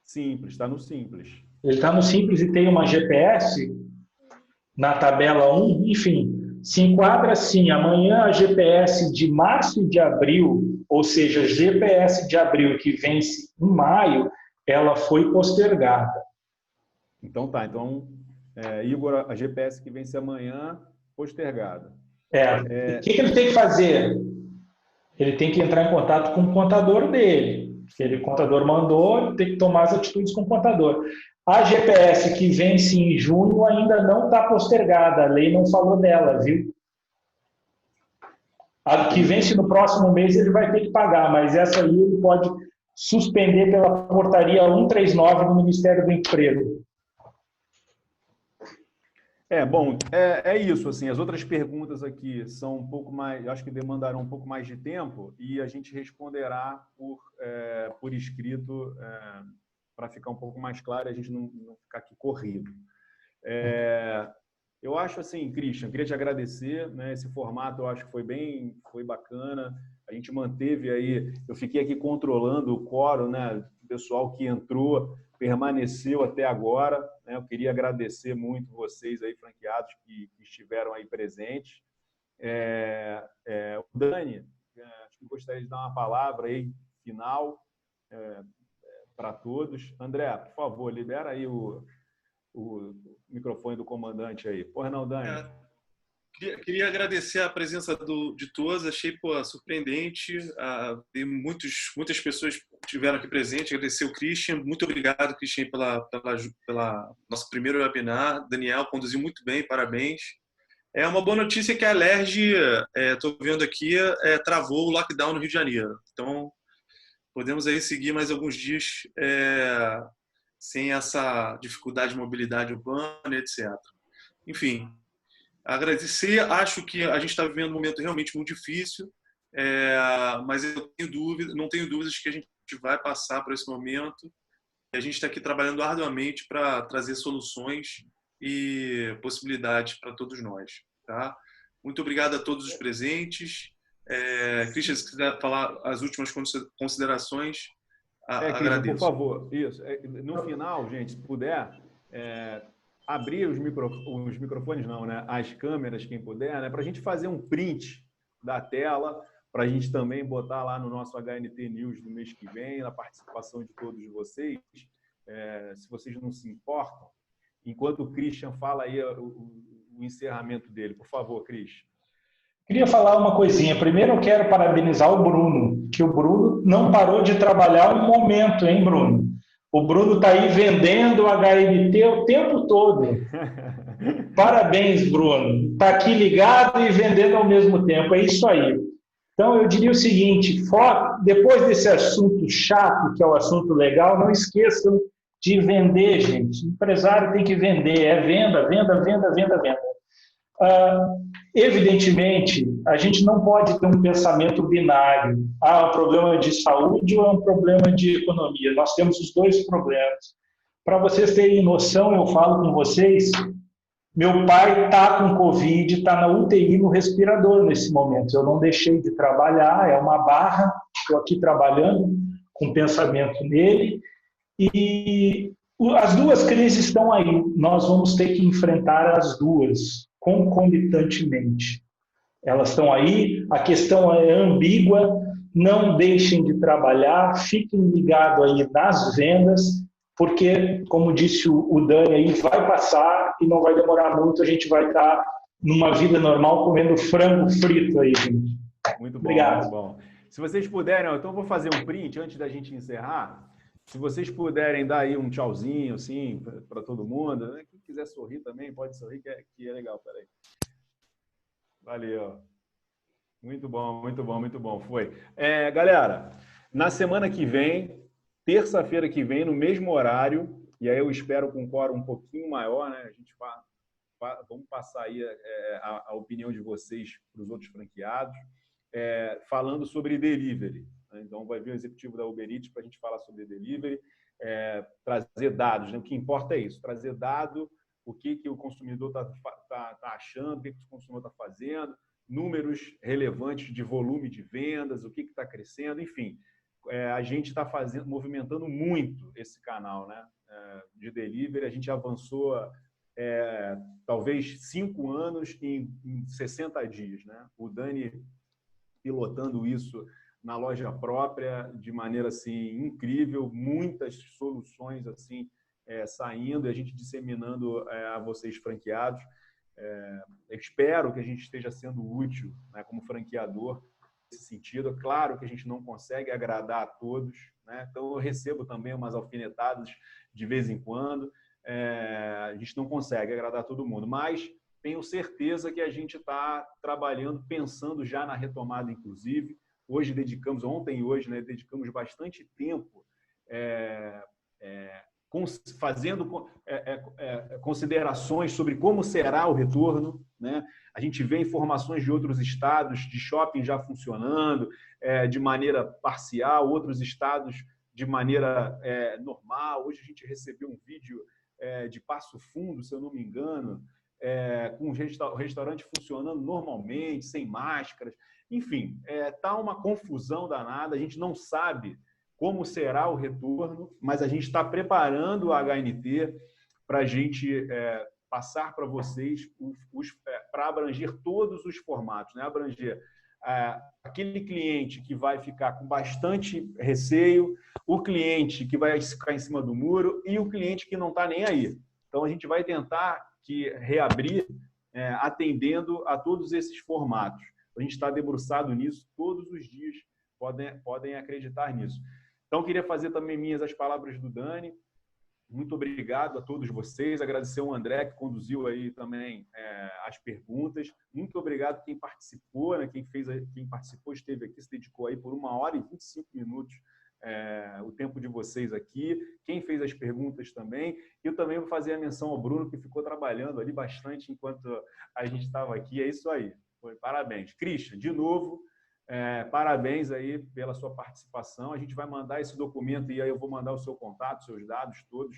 Simples, está no Simples. Ele está no Simples e tem uma GPS na tabela 1, enfim, se enquadra sim. Amanhã a GPS de março e de abril, ou seja, GPS de abril que vence em maio, ela foi postergada. Então tá, Igor, a GPS que vence amanhã, postergada. O que ele tem que fazer? Ele tem que entrar em contato com o contador dele. Se o contador mandou, tem que tomar as atitudes com o contador. A GPS que vence em junho ainda não está postergada, a lei não falou dela, viu? A que vence no próximo mês ele vai ter que pagar, mas essa aí ele pode suspender pela portaria 139 do Ministério do Emprego. É isso, assim, as outras perguntas aqui são um pouco mais, acho que demandarão um pouco mais de tempo e a gente responderá por escrito para ficar um pouco mais claro e a gente não ficar aqui corrido. Eu acho assim, Christian, queria te agradecer, né? Esse formato eu acho que foi bacana, a gente manteve aí, eu fiquei aqui controlando o quórum, né? O pessoal que entrou, permaneceu até agora, né? Eu queria agradecer muito vocês aí, franqueados, que estiveram aí presentes. O Dani, acho que gostaria de dar uma palavra aí, final, para todos. André, por favor, libera aí o microfone do comandante aí. Porra, não, Dani. Queria agradecer a presença de todos, achei surpreendente, muitas pessoas estiveram aqui presentes, agradecer o Christian, muito obrigado, Christian, pela nosso primeiro webinar, Daniel conduziu muito bem, parabéns. Uma boa notícia que a Alerj, estou vendo aqui, travou o lockdown no Rio de Janeiro, então podemos aí seguir mais alguns dias sem essa dificuldade de mobilidade urbana, etc. Enfim, agradecer, acho que a gente está vivendo um momento realmente muito difícil, mas eu não tenho dúvidas que a gente vai passar por esse momento e a gente está aqui trabalhando arduamente para trazer soluções e possibilidades para todos nós. Tá? Muito obrigado a todos os presentes. Christian, se quiser falar as últimas considerações, agradeço. Por favor, isso. No final, gente, se puder... abrir os microfones, não, né? As câmeras, quem puder, né? Para a gente fazer um print da tela, para a gente também botar lá no nosso HNT News do mês que vem, na participação de todos vocês, se vocês não se importam. Enquanto o Christian fala aí o encerramento dele. Por favor, Christian. Queria falar uma coisinha. Primeiro eu quero parabenizar o Bruno, que o Bruno não parou de trabalhar um momento, hein, Bruno? O Bruno está aí vendendo o HNT o tempo todo. Parabéns, Bruno. Está aqui ligado e vendendo ao mesmo tempo. É isso aí. Então, eu diria o seguinte, depois desse assunto chato, que é o assunto legal, não esqueçam de vender, gente. O empresário tem que vender. É venda, venda, venda, venda, venda. Evidentemente, a gente não pode ter um pensamento binário. É um problema de saúde ou é um problema de economia? Nós temos os dois problemas. Para vocês terem noção, eu falo com vocês, meu pai está com Covid, está na UTI no respirador nesse momento. Eu não deixei de trabalhar, é uma barra, estou aqui trabalhando com pensamento nele. E as duas crises estão aí. Nós vamos ter que enfrentar as duas concomitantemente. Elas estão aí, a questão é ambígua, não deixem de trabalhar, fiquem ligados aí nas vendas, porque, como disse o Dani aí, vai passar e não vai demorar muito, a gente vai estar numa vida normal comendo frango frito aí, gente. Muito bom, Obrigado. muito bom. Se vocês puderem, então eu vou fazer um print antes da gente encerrar. Se vocês puderem dar aí um tchauzinho, assim, para todo mundo, né? Quem quiser sorrir também, pode sorrir, que é legal. Peraí. Valeu. Muito bom, muito bom, muito bom. Foi. Galera, na semana que vem, terça-feira que vem, no mesmo horário, e aí eu espero com um quórum um pouquinho maior, né? A gente vamos passar aí a opinião de vocês para os outros franqueados, falando sobre delivery. Então, vai vir o executivo da Uber Eats para a gente falar sobre delivery, trazer dados, né? O que importa é isso, trazer dado, o que o consumidor está achando, o que o consumidor está fazendo, números relevantes de volume de vendas, o que está crescendo, enfim. A gente está movimentando muito esse canal, né? De delivery. A gente avançou talvez 5 anos em 60 dias, né? O Dani pilotando isso na loja própria de maneira assim incrível, muitas soluções assim saindo e a gente disseminando a vocês franqueados. Espero que a gente esteja sendo útil, né, como franqueador nesse sentido. É claro que a gente não consegue agradar a todos, né? Então eu recebo também umas alfinetadas de vez em quando. A gente não consegue agradar todo mundo, mas tenho certeza que a gente está trabalhando, pensando já na retomada, inclusive. Ontem e hoje, né, dedicamos bastante tempo fazendo considerações sobre como será o retorno, né? A gente vê informações de outros estados, de shopping já funcionando de maneira parcial, outros estados de maneira normal. Hoje a gente recebeu um vídeo de Passo Fundo, se eu não me engano, com o restaurante funcionando normalmente, sem máscaras. Enfim, tá uma confusão danada, a gente não sabe como será o retorno, mas a gente está preparando a HNT para a gente passar para vocês, para abranger todos os formatos, né? Abranger aquele cliente que vai ficar com bastante receio, o cliente que vai ficar em cima do muro e o cliente que não está nem aí. Então, a gente vai tentar reabrir atendendo a todos esses formatos. A gente está debruçado nisso todos os dias, podem acreditar nisso. Então, queria fazer também minhas as palavras do Dani. Muito obrigado a todos vocês. Agradecer ao André, que conduziu aí também as perguntas. Muito obrigado quem participou, né? Quem participou esteve aqui, se dedicou aí por 1h e 25 minutos o tempo de vocês aqui. Quem fez as perguntas também. Eu também vou fazer a menção ao Bruno, que ficou trabalhando ali bastante enquanto a gente estava aqui. É isso aí. Parabéns. Christian, de novo, parabéns aí pela sua participação. A gente vai mandar esse documento e aí eu vou mandar o seu contato, seus dados todos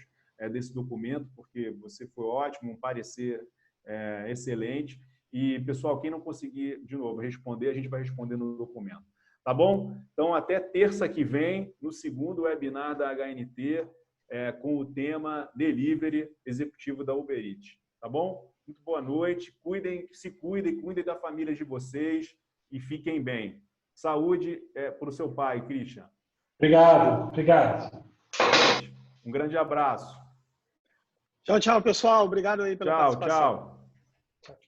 desse documento, porque você foi ótimo, um parecer excelente. E, pessoal, quem não conseguir, de novo, responder, a gente vai responder no documento. Tá bom? Então, até terça que vem, no segundo webinar da HNT, com o tema Delivery Executivo da Uber Eats. Tá bom? Muito boa noite. Se cuidem da família de vocês e fiquem bem. Saúde para o seu pai, Christian. Obrigado. Um grande abraço. Tchau, pessoal. Obrigado aí pela participação. Tchau.